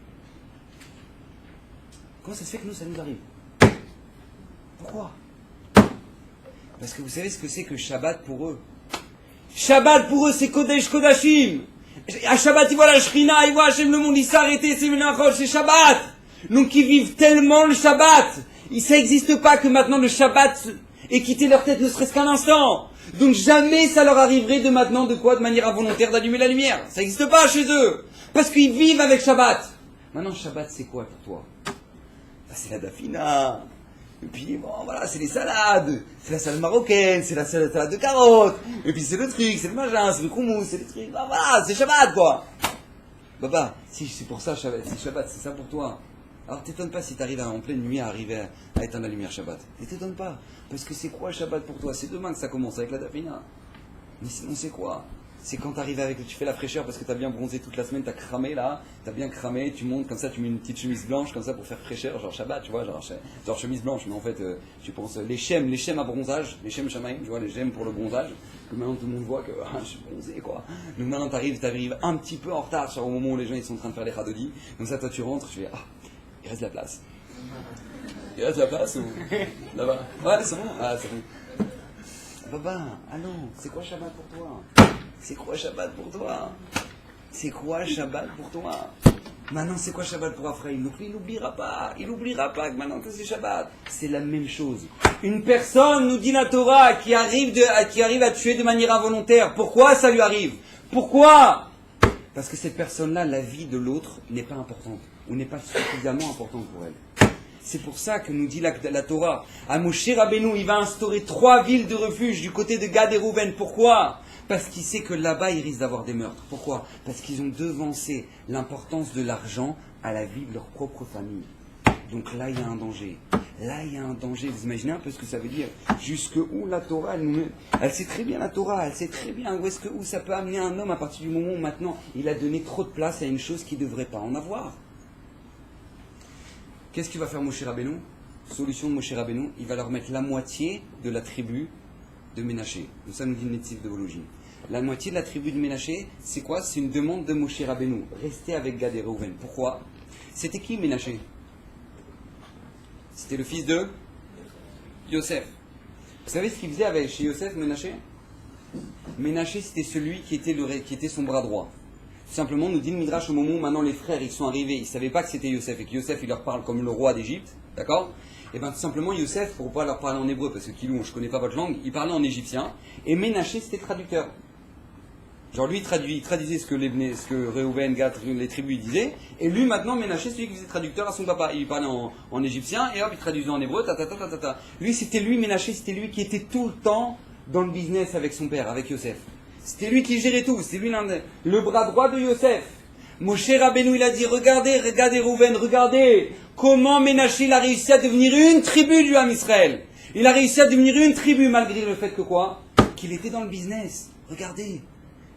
Comment ça se fait que nous, ça nous arrive? Pourquoi? Parce que vous savez ce que c'est que Shabbat pour eux? Shabbat pour eux, c'est Kodesh Kodashim. À Shabbat, ils voient la Shrina, ils voient Hachem, le monde, ils s'arrêtent, c'est Menachot, c'est Shabbat. Donc ils vivent tellement le Shabbat. Ça n'existe pas que maintenant le Shabbat ait quitté leur tête ne serait-ce qu'un instant. Donc jamais ça leur arriverait de maintenant, de manière involontaire, d'allumer la lumière. Ça n'existe pas chez eux. Parce qu'ils vivent avec Shabbat. Maintenant, Shabbat, c'est quoi pour toi? C'est la dafina. Et puis, bon, voilà, c'est les salades. C'est la salade marocaine, c'est la salade de carottes. Et puis c'est le truc, c'est le machin, c'est le khoumous, c'est le truc. Ben, voilà, c'est Shabbat, quoi. Baba, si c'est pour ça, Shabbat, si Shabbat, c'est ça pour toi. Alors t'étonnes pas si t'arrives en pleine nuit à arriver à éteindre la lumière Shabbat. Et t'étonnes pas. Parce que c'est quoi Shabbat pour toi? C'est demain que ça commence avec la dafina. Mais sinon c'est quoi? C'est quand t'arrives avec, tu fais la fraîcheur parce que t'as bien bronzé toute la semaine, t'as cramé là, t'as bien cramé, tu montes comme ça, tu mets une petite chemise blanche comme ça pour faire fraîcheur, genre Shabbat, tu vois, genre chemise blanche, mais en fait, tu penses, les schèmes à bronzage, les schèmes shamaïm, tu vois, les gemmes pour le bronzage, que maintenant tout le monde voit que je suis bronzé quoi. Donc maintenant t'arrives un petit peu en retard, genre au moment où les gens ils sont en train de faire les chadodis, comme ça toi tu rentres, tu fais, il reste de la place. Il reste de la place ou là-bas? Ouais, c'est bon. Ah, c'est bon. Baba, allons, c'est quoi Shabbat pour toi? C'est quoi Shabbat pour toi? C'est quoi Shabbat pour toi? Maintenant, c'est quoi Shabbat pour Ephraim? Donc lui, il n'oubliera pas que maintenant que c'est Shabbat. C'est la même chose. Une personne, nous dit la Torah, qui arrive à tuer de manière involontaire. Pourquoi ça lui arrive? Pourquoi? Parce que cette personne-là, la vie de l'autre n'est pas importante, ou n'est pas suffisamment importante pour elle. C'est pour ça que nous dit la Torah, à Moshe Rabbeinu, il va instaurer 3 villes de refuge du côté de Gad et Reuven. Pourquoi? Parce qu'il sait que là-bas, il risque d'avoir des meurtres. Pourquoi? Parce qu'ils ont devancé l'importance de l'argent à la vie de leur propre famille. Donc là, il y a un danger. là il y a un danger. Vous imaginez un peu ce que ça veut dire? Jusque où la Torah, elle sait très bien la Torah, elle sait très bien où ça peut amener un homme à partir du moment où maintenant il a donné trop de place à une chose qu'il ne devrait pas en avoir. Qu'est-ce qu'il va faire Moshe Rabbeinu? Solution de Moshe Rabbeinu, il va leur mettre la moitié de la tribu de Ménaché. Donc ça nous dit le Netziv de Vologine. La moitié de la tribu de Ménaché, c'est quoi? C'est une demande de Moshe Rabbeinu. Rester avec Gad et Reuven. Pourquoi? C'était qui Ménaché? C'était le fils de Yosef. Vous savez ce qu'il faisait chez Yosef, Ménaché? Ménaché, c'était celui qui était son bras droit. Tout simplement, nous dit le Midrash, au moment où maintenant les frères ils sont arrivés, ils ne savaient pas que c'était Yosef, et que Yosef il leur parle comme le roi d'Égypte, d'accord? Et bien tout simplement, Yosef, pour pouvoir leur parler en hébreu, parce que Kilou, je ne connais pas votre langue, il parlait en égyptien, et Ménaché c'était traducteur. Genre lui il traduisait ce que Réhouven, Gad, les tribus disaient, et lui maintenant Ménaché, celui qui faisait traducteur à son papa, il parlait en égyptien, et hop, il traduisait en hébreu, Lui Ménaché, c'était lui qui était tout le temps dans le business avec son père, avec Yosef. C'était lui qui gérait tout, c'était lui le bras droit de Yosef. Moshe Rabbeinu il a dit, regardez Réhouven, regardez comment Ménaché il a réussi à devenir une tribu du Ham Israël. Il a réussi à devenir une tribu malgré le fait que quoi? Qu'il était dans le business. Regardez.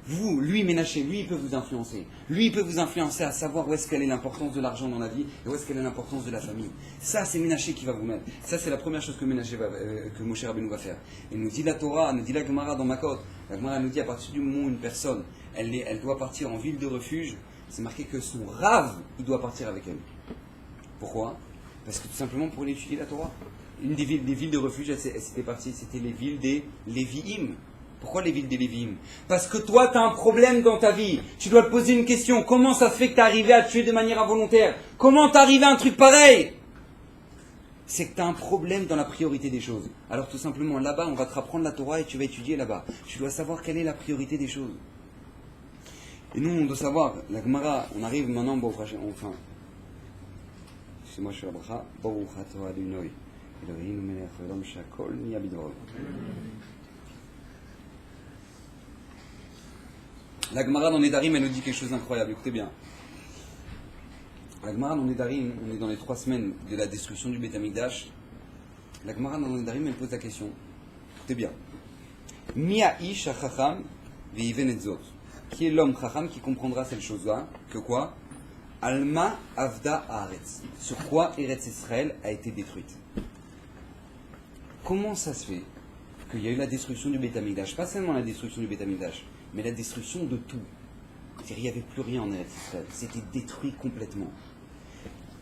Lui Ménaché, lui il peut vous influencer. Lui il peut vous influencer à savoir où est-ce qu'elle est l'importance de l'argent dans la vie et où est-ce qu'elle est l'importance de la famille. Ça c'est Ménaché qui va vous mettre. Ça c'est la première chose que que Moshe Rabbeinu va faire. Il nous dit la Torah, nous dit la Gemara dans Makot. La Gemara nous dit à partir du moment où une personne, elle doit partir en ville de refuge, c'est marqué que son rave, il doit partir avec elle. Pourquoi? Parce que tout simplement pour aller étudier la Torah. Une des villes de refuge, c'était les villes des Lévi'im. Pourquoi les villes des Lévi'im? Parce que toi, tu as un problème dans ta vie. Tu dois te poser une question. Comment ça se fait que tu es arrivé à tuer de manière involontaire? Comment tu es arrivé à un truc pareil? C'est que tu as un problème dans la priorité des choses. Alors tout simplement, là-bas, on va te rapprendre la Torah et tu vas étudier là-bas. Tu dois savoir quelle est la priorité des choses. Et nous, on doit savoir, la Gemara, on arrive maintenant, enfin, excusez-moi, je suis la bracha, Baruch atah Adonai, Eloheinu melech haolam shakol nהיה bidvaro. La Gemara dans Nedarim, elle nous dit quelque chose d'incroyable, écoutez bien. La Gemara dans Nedarim, on est dans les 3 semaines de la destruction du Beth Amikdash. La Gemara dans Nedarim, elle pose la question, écoutez bien. Mi ha'ish hachacham ve'iven et zot. Qui est l'homme chacham qui comprendra cette chose-là? Que quoi? Alma avda haaretz. Sur quoi Eretz Israël a été détruite? Comment ça se fait qu'il y a eu la destruction du Beth Amikdash? Pas seulement la destruction du Beth Amikdash, mais la destruction de tout. C'est-à-dire il n'y avait plus rien en Eretz Israël. C'était détruit complètement.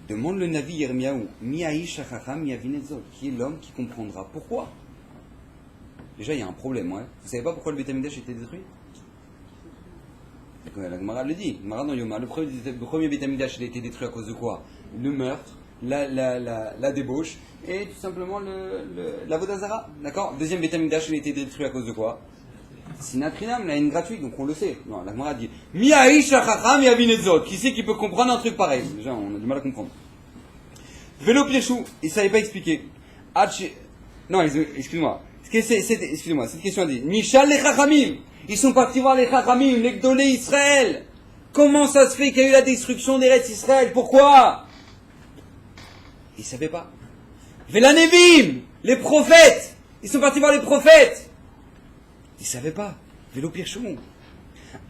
Demande le Navi Yirmiyahu, Mi ha'ish hachacham ve'iven et zot. Qui est l'homme qui comprendra? Pourquoi? Déjà, il y a un problème, ouais. Vous savez pas pourquoi le Beth Amikdash a été détruit? La Gemara le dit, Gemara dans Yoma, le premier Beth Amikdash il a été détruit à cause de quoi? Le meurtre, la débauche et tout simplement la Vodazara. D'accord? Deuxième Beth Amikdash il a été détruit à cause de quoi? Sinatrinam, la haine gratuite, donc on le sait. Non, la Gemara dit Mi ha'ish hachacham ve'iven et zot. Qui c'est qui peut comprendre un truc pareil? Déjà, on a du mal à comprendre. Vélo Piechou, il ne savait pas expliquer. Non, excuse-moi. Excusez-moi, cette question a dit Mishal les Chachamim. Ils sont partis voir les Chachamim, les Gdolé Israël. Comment ça se fait qu'il y a eu la destruction d'Eretz Israël? Pourquoi? Ils ne savaient pas. Vélanevim, les prophètes. Ils sont partis voir les prophètes. Ils ne savaient pas. Vélo Pirchou.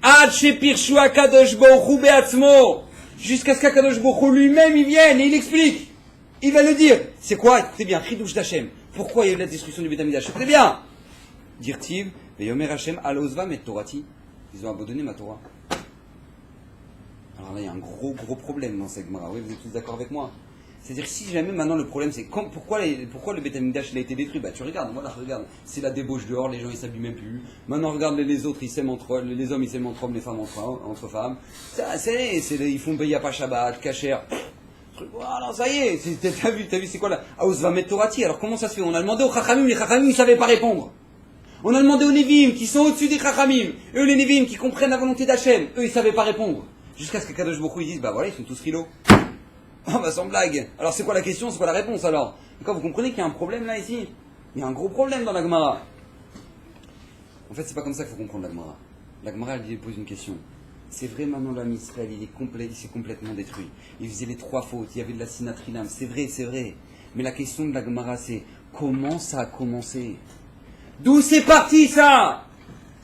Ad chez Pirchou Akadosh Baruch Hu be'atzmo. Jusqu'à ce qu'Akadosh Baruch Hu lui-même il vienne et il explique. Il va le dire. C'est quoi? Écoutez bien, Chidouche d'Hachem. Pourquoi il y a eu la destruction du Beth Amikdash? Écoutez bien. Dirtiv, Veyomer Hashem, Alozva met Torati. Ils ont abandonné ma Torah. Alors là, il y a un gros problème dans cette Gemara. Oui, vous êtes tous d'accord avec moi? C'est-à-dire que si jamais maintenant le problème c'est pourquoi le Beth Amikdash il a été détruit? Bah tu regardes, voilà, regarde, c'est la débauche dehors, les gens ils s'habillent même plus. Maintenant regarde les autres, ils s'aiment entre les hommes ils s'aiment entre hommes, les femmes entre femmes. Ça, ils font Beya pas Shabbat, Kacher. Voilà, ça y est, t'as vu c'est quoi là? Alozva met Torati. Alors comment ça se fait? On a demandé aux Chachamim, les Chachamim ils savaient pas répondre. On a demandé aux Nevi'im qui sont au-dessus des Chachamim. Eux, les Nevi'im qui comprennent la volonté d'Hachem, eux, ils ne savaient pas répondre. Jusqu'à ce que Kadosh Baruch Hu, ils disent, bah voilà, ils sont tous rilos. Oh, bah sans blague. Alors c'est quoi la question, c'est quoi la réponse alors? D'accord, vous comprenez qu'il y a un problème là, ici? Il y a un gros problème dans la Gemara. En fait, c'est pas comme ça qu'il faut comprendre la Gemara. La Gemara, elle pose une question. C'est vrai, maintenant, l'homme Israël, il s'est complètement détruit. Il faisait les 3 fautes, il y avait de la sinatrinam. C'est vrai. Mais la question de la Gemara, c'est comment ça a commencé? D'où c'est parti ça?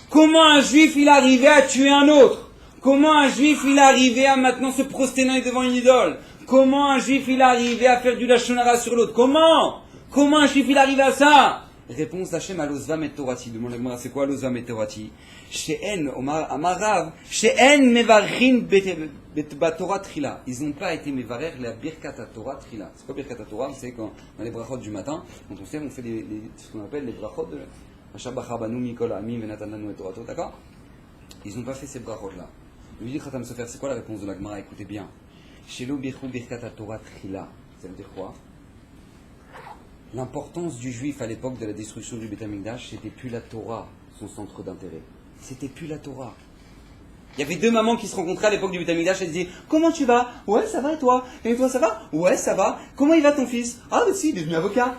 Comment un juif il est arrivé à tuer un autre? Comment un juif il est arrivé à maintenant se prosterner devant une idole? Comment un juif il est arrivé à faire du lachon hara sur l'autre? Comment un juif il est arrivé à ça? Réponse d'Hachem à l'osvam et torati. Demande la Gemara, c'est quoi l'osvam et torati? She'en, Amarav, She'en mevarchin b'Torah trila. Ils n'ont pas été mevarer la birkat Torah trila. C'est quoi birkat Torah? Vous savez, quand dans les brachot du matin, quand on sait, on fait ce qu'on appelle les brachot de Hashabachabanu Mikol Amim Venatananu et Torato, d'accord? Ils n'ont pas fait ces brachot là. Lui dit Khatam Sofer, c'est quoi la réponse de la Gemara? Écoutez bien. Shelo birchou birkat Torah trila. Ça veut dire quoi? L'importance du juif à l'époque de la destruction du Beth Amikdash, c'était plus la Torah, son centre d'intérêt. C'était plus la Torah. Il y avait deux mamans qui se rencontraient à l'époque du Beth Amikdash, elles disaient « Comment tu vas? Ouais, ça va, et toi? Et toi, ça va? Ouais, ça va. Comment il va ton fils? Ah, mais si, il est devenu avocat.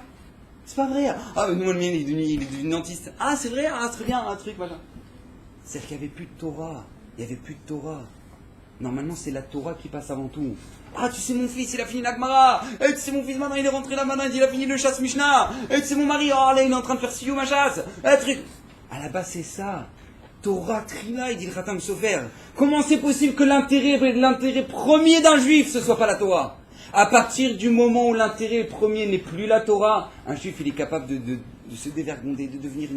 C'est pas vrai. Ah, mais nous, le mien, il est devenu dentiste. Ah, c'est vrai, ah, très bien, un truc, machin. » C'est-à-dire qu'il n'y avait plus de Torah. Il n'y avait plus de Torah. Normalement, c'est la Torah qui passe avant tout. Ah, tu sais, mon fils, il a fini la Gemara. Et tu sais, mon fils, maintenant, il est rentré là, maintenant, il a fini le chasse Mishnah. Et tu sais, mon mari, oh, là, il est en train de faire Siyou, ma chasse. Un truc. À la base, c'est ça. Torah Trila, il dit le Khatam Sofer. Comment c'est possible que l'intérêt premier d'un juif, ce soit pas la Torah? À partir du moment où l'intérêt premier n'est plus la Torah, un juif, il est capable de se dévergonder, de devenir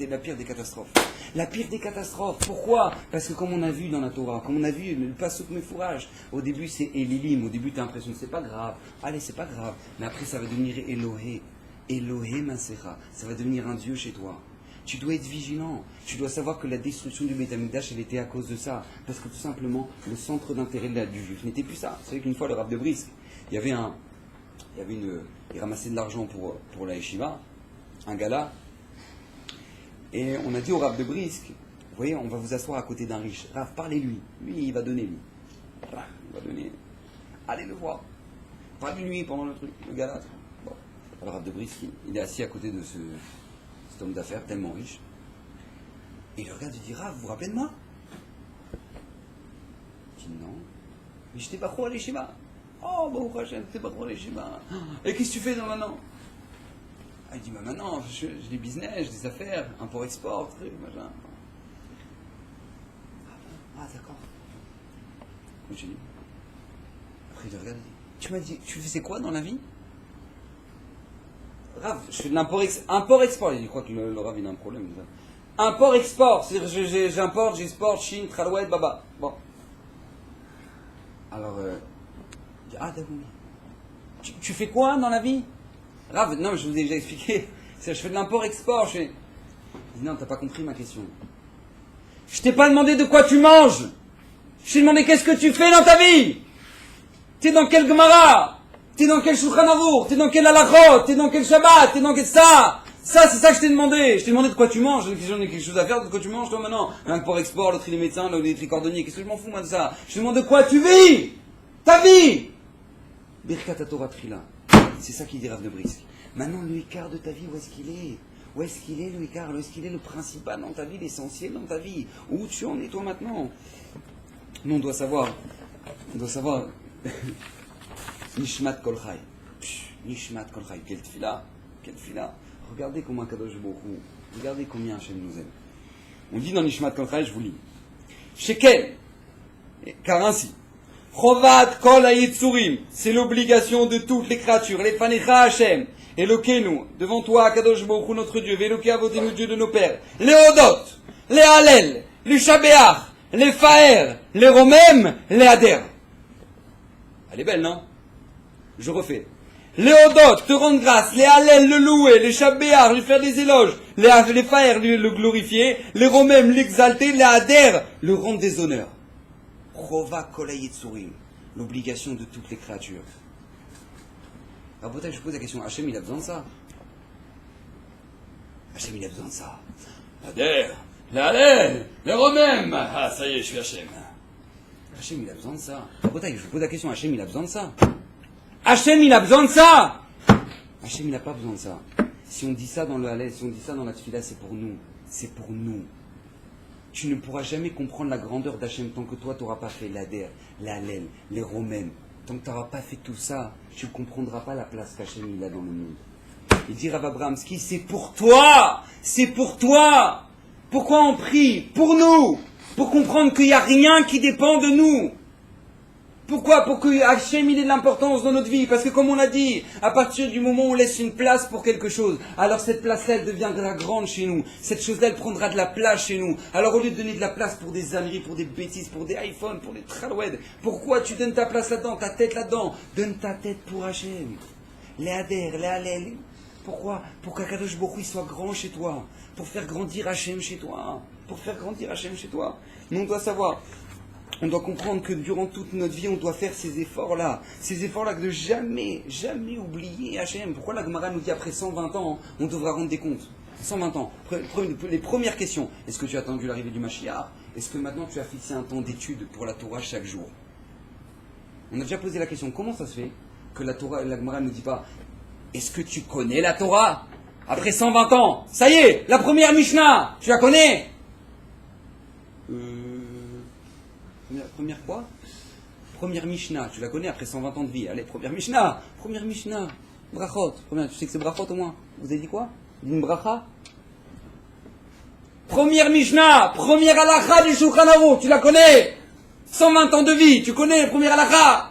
la pire des catastrophes. La pire des catastrophes. Pourquoi? Parce que comme on a vu dans la Torah, comme on a vu le Pasuk Mefourage, au début c'est Elilim, au début tu as l'impression que c'est pas grave. Allez, c'est pas grave. Mais après ça va devenir Elohé. Elohé Masecha. Ça va devenir un Dieu chez toi. Tu dois être vigilant. Tu dois savoir que la destruction du Beth Amikdash, elle était à cause de ça. Parce que tout simplement, le centre d'intérêt du juif n'était plus ça. Vous savez qu'une fois, le Rav de Brisk, il ramassait de l'argent pour la yeshiva, un gala, et on a dit au Rav de Brisk, vous voyez, on va vous asseoir à côté d'un riche. Rav, parlez-lui. Lui, il va donner, lui. Rav, il va donner. Allez le voir. Parlez-lui pendant le truc, le gala. Bon. Le Rav de Brisk, il est assis à côté de cet homme d'affaires tellement riche. Et il regarde et dit, Rav, vous vous rappelez de moi? Il dit non. Mais j'étais pas trop à l'Yeshiva. Oh, bah, j'étais pas trop à l'Yeshiva. Et qu'est-ce que tu fais dans maintenant? Ah, il dit, bah maintenant, j'ai des business, des affaires, import-export, truc, machin. Ah, d'accord. Continue. Après, il regarde et dit, tu m'as dit, tu faisais quoi dans la vie? Rav, je fais de l'import-export. Il croit que le Rav, il a un problème. Import-export, c'est-à-dire j'importe, j'exporte, Chine, Khalouet, Baba. Bon. Alors, ah d'accord. Tu fais quoi dans la vie? Rav, non, je vous ai déjà expliqué. Je fais de l'import-export. Il dit non, t'as pas compris ma question. Je t'ai pas demandé de quoi tu manges. Je t'ai demandé qu'est-ce que tu fais dans ta vie. T'es dans quel Gemara? T'es dans quel Shulchan Aruch? T'es dans quel Halachot? T'es dans quel Shabbat? T'es dans quel ça? Ça, c'est ça que je t'ai demandé. Je t'ai demandé de quoi tu manges. J'en ai quelque chose à faire de quoi tu manges, toi, maintenant. L'import-export, l'autre il est médecin, l'autre il est tricordonnier. Qu'est-ce que je m'en fous, moi, de ça? Je te demande de quoi tu vis. Ta vie. Birkat Torah Trila. C'est ça qu'il dit Rav de Brisk. Maintenant, le Icar de ta vie, où est-ce qu'il est? Où est-ce qu'il est, le Icar? Où est-ce qu'il est le principal dans ta vie, l'essentiel dans ta vie? Où tu en es, toi, maintenant? Nous, on doit savoir. Nishmat Kol Chai. Nishmat Kol Chai. Quelle tfila. Regardez comment Kadosh Baruch Hu, regardez combien Hachem nous aime. On dit dans Nishmat Kol Chai, je vous lis. Shekel, car ainsi, Chovat Kol Hayetzurim, c'est l'obligation de toutes les créatures, les Fanecha Hachem, Elokeinu, devant toi, Kadosh Baruch Hu, notre Dieu, Veloké Avotenu, Dieu de nos pères, les Hodot, les Halel, les Shabéach, les Faer, les Romem, les Ader. Elle est belle, non? Je refais. Les Hodot, te rendre grâce, les Hallel, le louer, les Shabéar, lui faire des éloges, les Faer, le glorifier, les Romem, l'exalter, les Ader, le rendre des honneurs. Chova Kolei Yetzurim, l'obligation de toutes les créatures. Alors peut-être je pose la question, Hachem il a besoin de ça? Hachem il a besoin de ça. Ader, les Hallel, les Romem, ah ça y est, je suis Hachem. Hachem il a besoin de ça. Alors peut-être je pose la question, Hachem il a besoin de ça? Hachem, il a besoin de ça. Hachem, il n'a pas besoin de ça. Si on dit ça dans le Hallel, si on dit ça dans la Tfila, c'est pour nous. C'est pour nous. Tu ne pourras jamais comprendre la grandeur d'Hachem tant que toi, tu n'auras pas fait l'Ader, l'Hallel, les Romem. Tant que tu n'auras pas fait tout ça, tu ne comprendras pas la place qu'Hachem il a dans le monde. Il dit Rav Abramski, c'est pour toi. C'est pour toi. Pourquoi on prie? Pour nous. Pour comprendre qu'il n'y a rien qui dépend de nous. Pourquoi? Pour que Hachem il ait de l'importance dans notre vie. Parce que comme on l'a dit, à partir du moment où on laisse une place pour quelque chose, alors cette place-là, elle deviendra grande chez nous. Cette chose-là, elle prendra de la place chez nous. Alors au lieu de donner de la place pour des âneries, pour des bêtises, pour des iPhones, pour des tralouettes, pourquoi tu donnes ta place là-dedans, ta tête là-dedans? Donne ta tête pour Hachem. Les adhères, les hallel. Pourquoi? Pour qu'Akadosh Baruch Hu soit grand chez toi. Pour faire grandir Hachem chez toi. Pour faire grandir Hachem chez toi. Mais on doit savoir... On doit comprendre que durant toute notre vie, on doit faire ces efforts-là. Ces efforts-là de jamais oublier Hachem. Pourquoi la Gemara nous dit après 120 ans, on devra rendre des comptes? 120 ans. Les premières questions. Est-ce que tu as attendu l'arrivée du Mashiach? Est-ce que maintenant tu as fixé un temps d'étude pour la Torah chaque jour? On a déjà posé la question. Comment ça se fait que la Gemara ne nous dit pas est-ce que tu connais la Torah? Après 120 ans, ça y est, la première Mishnah, tu la connais? Première quoi? Première Mishnah, tu la connais après 120 ans de vie. Allez, première Mishnah, brachot. Tu sais que c'est brachot au moins? Vous avez dit quoi? Une bracha? Première Mishnah, première halakha du Shulchan Aruch, tu la connais? 120 ans de vie, tu connais première halakha?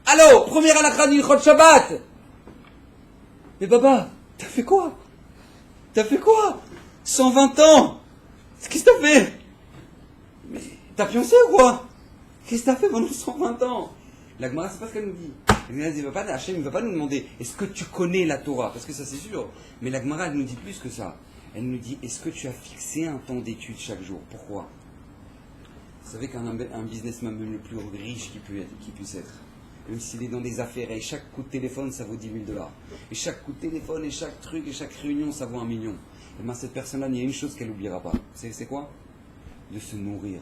Allô, première halakha du Chod Shabbat. Mais Baba, t'as fait quoi? 120 ans. Qu'est-ce que t'as fait? Mais t'as pioncé ou quoi? Qu'est-ce que t'as fait pendant 120 ans? La Gemara, c'est pas ce qu'elle nous dit. Hachem ne va pas nous demander est-ce que tu connais la Torah? Parce que ça c'est sûr. Mais la Gemara, elle nous dit plus que ça. Elle nous dit est-ce que tu as fixé un temps d'étude chaque jour? Pourquoi? Vous savez qu'un businessman même le plus riche qui puisse être, même s'il est dans des affaires, et chaque coup de téléphone, ça vaut 10 000 $. Et chaque coup de téléphone, et chaque truc, et chaque réunion, ça vaut 1 million. Et bien cette personne-là, il y a une chose qu'elle n'oubliera pas. C'est quoi? De se nourrir.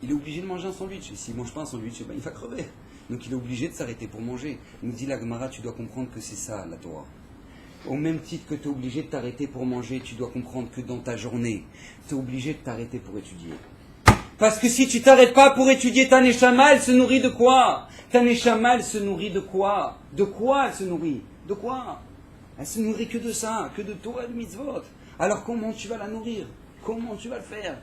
Il est obligé de manger un sandwich. Et s'il ne mange pas un sandwich, ben, il va crever. Donc il est obligé de s'arrêter pour manger. Il nous dit la Gemara, tu dois comprendre que c'est ça, la Torah. Au même titre que tu es obligé de t'arrêter pour manger, tu dois comprendre que dans ta journée, tu es obligé de t'arrêter pour étudier. Parce que si tu t'arrêtes pas pour étudier, ta neshama, elle se nourrit de quoi? Ta neshama, elle se nourrit de quoi? De quoi elle se nourrit? De quoi? Elle se nourrit que de ça, que de Torah et de mitzvot. Alors comment tu vas la nourrir? Comment tu vas le faire?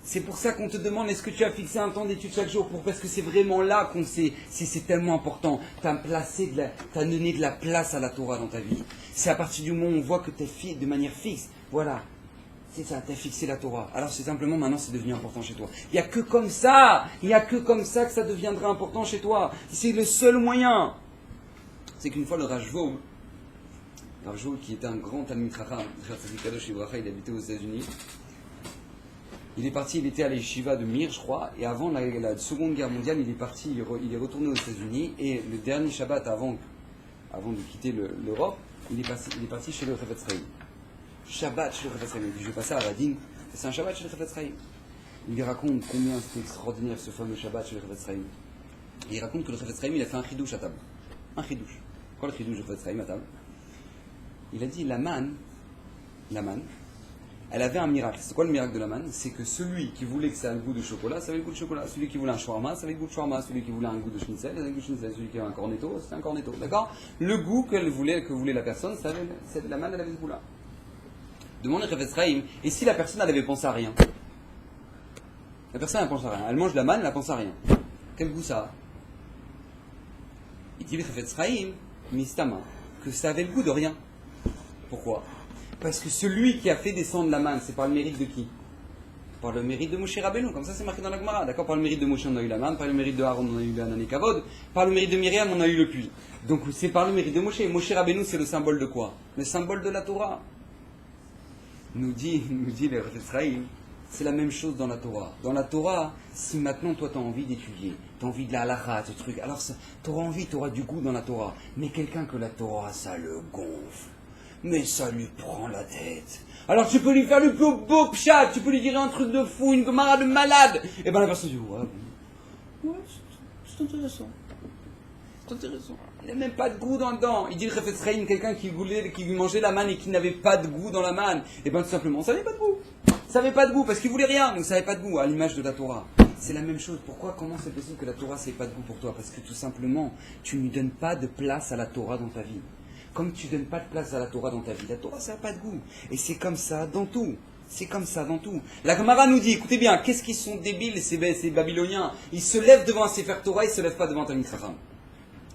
C'est pour ça qu'on te demande est-ce que tu as fixé un temps d'étude chaque jour? Parce que c'est vraiment là qu'on sait si c'est tellement important. Tu as donné de la place à la Torah dans ta vie. C'est à partir du moment où on voit que tu es fait de manière fixe. Voilà. C'est ça, tu as fixé la Torah. Alors c'est simplement maintenant c'est devenu important chez toi. Il n'y a que comme ça que ça deviendra important chez toi. C'est le seul moyen. C'est qu'une fois le Rav Shvoul qui était un grand Talmid Chacham, il habitait aux États-Unis. Il était à l'Yeshiva de Mir, je crois, et avant la Seconde Guerre mondiale, il est retourné aux États-Unis, et le dernier Shabbat avant de quitter l'Europe, il est parti chez le Chafetz Chaim. Shabbat chez le Chafetz Chaim. Il dit, je vais passer à Radin, c'est un Shabbat chez le Chafetz Chaim. Il raconte combien c'était extraordinaire ce fameux Shabbat chez le Chafetz Chaim. Il raconte que le Chafetz Chaim, il a fait un chidouche à table. Un chidouche. Quoi le chidouche du Chafetz Chaim à table? Il a dit, la manne, elle avait un miracle. C'est quoi le miracle de la manne? C'est que celui qui voulait que ça ait le goût de chocolat, ça avait le goût de chocolat. Celui qui voulait un shawarma, ça avait le goût de shawarma. Celui qui voulait un goût de schnitzel, ça avait le goût de schnitzel. Celui qui avait un cornetto, c'était un cornetto. D'accord? Le goût que voulait la personne, la manne, elle avait ce goût-là. Demande le Chafetz Chaim, et si la personne, elle avait pensé à rien? La personne, elle pense à rien. Elle mange la manne, elle pense à rien. Quel goût ça a? Il dit le Chafetz Chaim, mistama, que ça avait le goût de rien. Pourquoi? Parce que celui qui a fait descendre la manne, c'est par le mérite de qui? Par le mérite de Moshe Rabbeinu, comme ça c'est marqué dans la Gemara, d'accord? Par le mérite de Moshe on a eu la manne, par le mérite de Aaron on a eu le Hanan et Kavod, par le mérite de Myriam on a eu le puits. Donc c'est par le mérite de Moshe. Moshe Rabbeinu c'est le symbole de quoi? Le symbole de la Torah. Nous dit le Chafetz Chaim, c'est la même chose dans la Torah. Dans la Torah, si maintenant toi tu as envie d'étudier, tu as envie de la halakha, ce truc, alors tu auras envie, tu auras du goût dans la Torah. Mais quelqu'un que la Torah, ça le gonfle. Mais ça lui prend la tête. Alors tu peux lui faire le plus beau pshat, tu peux lui dire un truc de fou, une gemara de malade. Et ben la personne dit ouais, c'est intéressant. C'est intéressant. Il n'a même pas de goût dans le dent. Il dit le Chafetz Chaim, quelqu'un qui mangeait la manne et qui n'avait pas de goût dans la manne. Et bien tout simplement, ça n'avait pas de goût. Ça n'avait pas de goût parce qu'il voulait rien, donc ça n'avait pas de goût à l'image de la Torah. C'est la même chose. Pourquoi, comment c'est possible que la Torah, c'est pas de goût pour toi? Parce que tout simplement, tu ne donnes pas de place à la Torah dans ta vie. Comme tu ne donnes pas de place à la Torah dans ta vie, la Torah, ça n'a pas de goût. Et c'est comme ça dans tout. C'est comme ça dans tout. La Gemara nous dit, écoutez bien, qu'est-ce qu'ils sont débiles ces Babyloniens? Ils se lèvent devant un Sefer Torah, ils ne se lèvent pas devant un Talmid Chacham.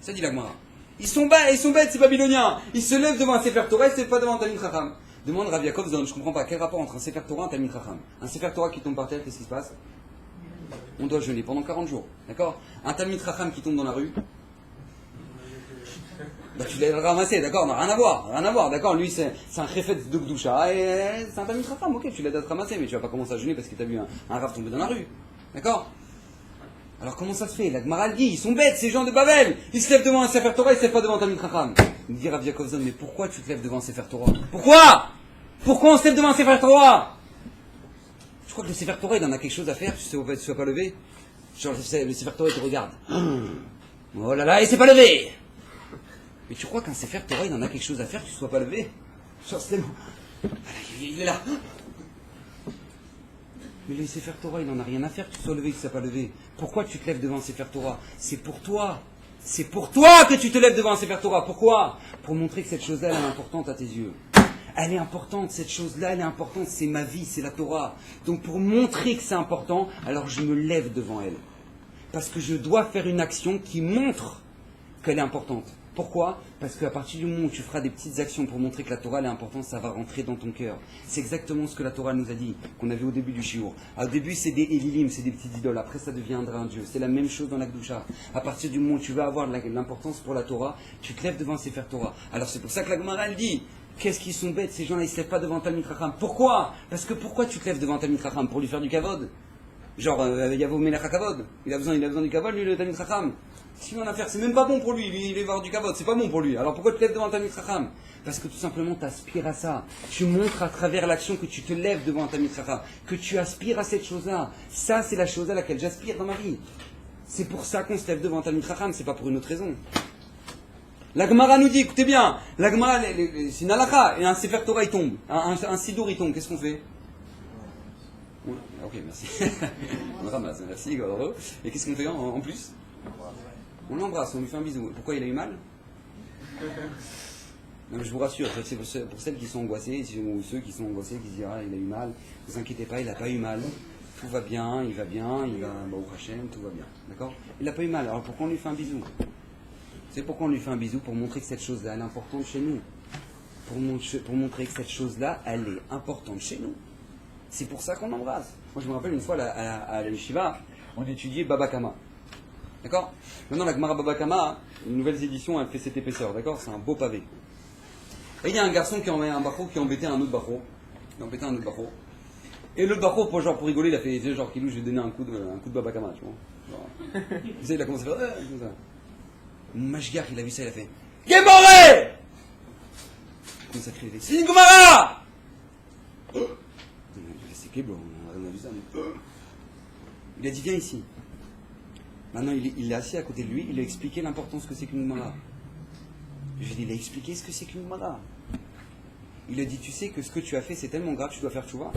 Ça dit la Gemara. Ils sont bêtes ces Babyloniens. Ils se lèvent devant un Sefer Torah, ils ne se lèvent pas devant un Talmid Chacham. Demande Rav Yaakov Zon, je ne comprends pas, quel rapport entre un Sefer Torah et un Talmid Chacham? Un Sefer Torah qui tombe par terre, qu'est-ce qui se passe? On doit jeûner pendant 40 jours. D'accord? Un Talmid Chacham qui tombe dans la rue, bah, tu l'as ramassé, d'accord, n'a rien à voir, d'accord, lui c'est un Chefetz de Gdusha, et c'est un Talmid Chacham, ok, tu l'as ramassé, mais tu vas pas commencer à jeûner parce que tu as vu un Rav tomber dans la rue, d'accord? Alors comment ça se fait? La Gemara dit, ils sont bêtes, ces gens de Babel, ils se lèvent devant un Sefer Torah, ils se lèvent pas devant un Talmid Chacham. Il me dit Rav Yaakov Zon, mais pourquoi tu te lèves devant un Sefer Torah? Pourquoi on se lève devant un Sefer Torah? Je crois que le Sefer Torah, il en a quelque chose à faire, tu ne sois pas levé. Genre, le Sefer Torah, il te regarde. Oh là là, il s'est pas levé! Mais tu crois qu'un Sefer Torah, il en a quelque chose à faire, tu ne sois pas levé? Genre, c'est bon. Il est là. Mais le Sefer Torah, il n'en a rien à faire que tu sois levé, que tu ne sois pas levé. Pourquoi tu te lèves devant un Sefer Torah? C'est pour toi. C'est pour toi que tu te lèves devant un Sefer Torah. Pourquoi? Pour montrer que cette chose-là, elle est importante à tes yeux. Elle est importante, cette chose-là, elle est importante. C'est ma vie, c'est la Torah. Donc pour montrer que c'est important, alors je me lève devant elle. Parce que je dois faire une action qui montre qu'elle est importante. Pourquoi? Parce qu'à partir du moment où tu feras des petites actions pour montrer que la Torah elle est importante, ça va rentrer dans ton cœur. C'est exactement ce que la Torah nous a dit, qu'on avait au début du shiur. Au début, c'est des Elilim, c'est des petites idoles. Après, ça deviendra un Dieu. C'est la même chose dans la Gdusha. À partir du moment où tu vas avoir l'importance pour la Torah, tu te lèves devant un Sefer Torah. Alors c'est pour ça que la Gemara elle dit, qu'est-ce qu'ils sont bêtes, ces gens-là, ils ne se lèvent pas devant un Talmid Chacham. Pourquoi? Parce que pourquoi tu te lèves devant un Talmid Chacham? Pour lui faire du kavod? Genre, Yavo Melech HaKavod. Il a besoin du kavod, lui, le Talmid Chacham. Si on a affaire, c'est même pas bon pour lui, il va avoir du kavod, c'est pas bon pour lui. Alors pourquoi tu te lèves devant un Talmid Chacham? Parce que tout simplement, tu aspires à ça. Tu montres à travers l'action que tu te lèves devant un Talmid Chacham, que tu aspires à cette chose-là. Ça, c'est la chose à laquelle j'aspire dans ma vie. C'est pour ça qu'on se lève devant un Talmid Chacham, c'est pas pour une autre raison. La Gemara nous dit, écoutez bien, la Gemara, c'est une halakha, et un Sefer Torah il tombe, un Sidour il tombe, qu'est-ce qu'on fait? Ok, merci. On ramasse, merci, heureux. Et qu'est-ce qu'on fait en plus? On l'embrasse, on lui fait un bisou. Pourquoi il a eu mal? Non, mais je vous rassure, c'est pour celles qui sont angoissées, ou ceux qui sont angoissés, qui se disent ah, il a eu mal, ne vous inquiétez pas, il n'a pas eu mal. Tout va bien, il va au Hachem, tout va bien. D'accord? Il n'a pas eu mal, alors pourquoi on lui fait un bisou? C'est pourquoi on lui fait un bisou, pour montrer que cette chose-là, elle est importante chez nous. Pour montrer que cette chose-là, elle est importante chez nous. C'est pour ça qu'on embrasse. Moi, je me rappelle une fois à la yeshiva, on étudiait Baba Kama. D'accord? Maintenant, la Gemara Baba Kama, une nouvelle édition, elle fait cette épaisseur. D'accord? C'est un beau pavé. Et il y a un garçon qui embêtait un bachot, qui embêtait un autre bachot. Et l'autre bachot, pour rigoler, il a fait genre Kilou, je vais donner un coup de Baba Kama, tu vois. Vous savez, il a commencé à faire comme ça. Mashgiach, il a vu ça, il a fait Gemoré! Il commence à crier, c'est une Gemara! C'est Keblo, on a vu ça. Mais... Il a dit viens ici. Maintenant il est assis à côté de lui, il a expliqué l'importance que c'est qu'une Gemara. Je lui ai dit, il a expliqué ce que c'est qu'une Gemara. Il a dit, tu sais que ce que tu as fait c'est tellement grave, tu dois faire tchouva.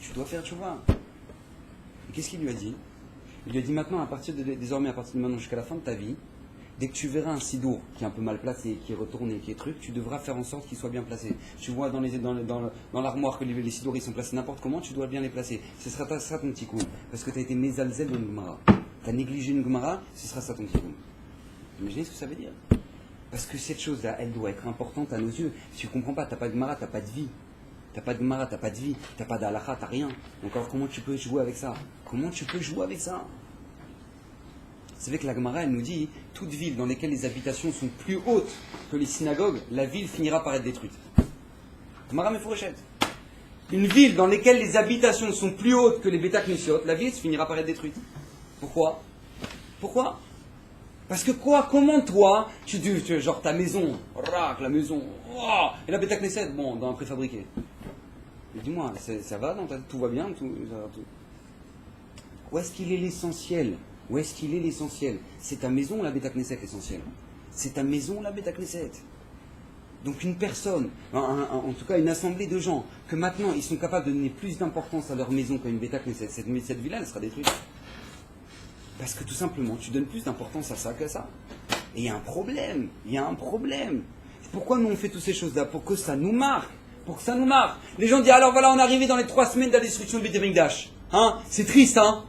Tu dois faire tchouva. Et qu'est-ce qu'il lui a dit? Il lui a dit maintenant, désormais à partir de maintenant jusqu'à la fin de ta vie, dès que tu verras un sidour qui est un peu mal placé, qui est retourné, qui est truc, tu devras faire en sorte qu'il soit bien placé. Tu vois dans l'armoire que les sidours ils sont placés n'importe comment, tu dois bien les placer. Ce sera ça ton petit coup. Parce que tu as été mézalzel dans une Gemara. Tu as négligé une Gemara, ce sera ça ton petit coup. Imaginez ce que ça veut dire. Parce que cette chose-là, elle doit être importante à nos yeux. Si tu ne comprends pas, tu n'as pas de Gemara, tu n'as pas de vie. Tu n'as pas de Gemara, tu n'as pas de vie. Tu n'as pas d'Halakha, tu n'as rien. Donc alors comment tu peux jouer avec ça? Comment tu peux jouer avec ça? C'est vrai que la Gemara, elle nous dit, toute ville dans laquelle les habitations sont plus hautes que les synagogues, la ville finira par être détruite. Gemara Mefourechette. Une ville dans laquelle les habitations sont plus hautes que les Beta Knesset, la ville finira par être détruite. Pourquoi? Parce que quoi? Comment toi, tu dis, genre ta maison, la maison, et la Beta Knesset, bon, dans un préfabriqué. Mais dis-moi, ça va, tout va bien, tout. Où est-ce qu'il est l'essentiel? Où est-ce qu'il est l'essentiel? C'est ta maison ou la Beta Knesset l'essentiel? C'est ta maison ou la Beta Knesset? Donc une personne, en tout cas une assemblée de gens, que maintenant ils sont capables de donner plus d'importance à leur maison qu'à une Beta Knesset, cette villa elle sera détruite. Parce que tout simplement tu donnes plus d'importance à ça qu'à ça. Et il y a un problème, Pourquoi nous on fait toutes ces choses-là? Pour que ça nous marque. Les gens disent alors voilà on est arrivé dans les 3 semaines de la destruction du Beit Hamikdash. Hein? C'est triste, hein?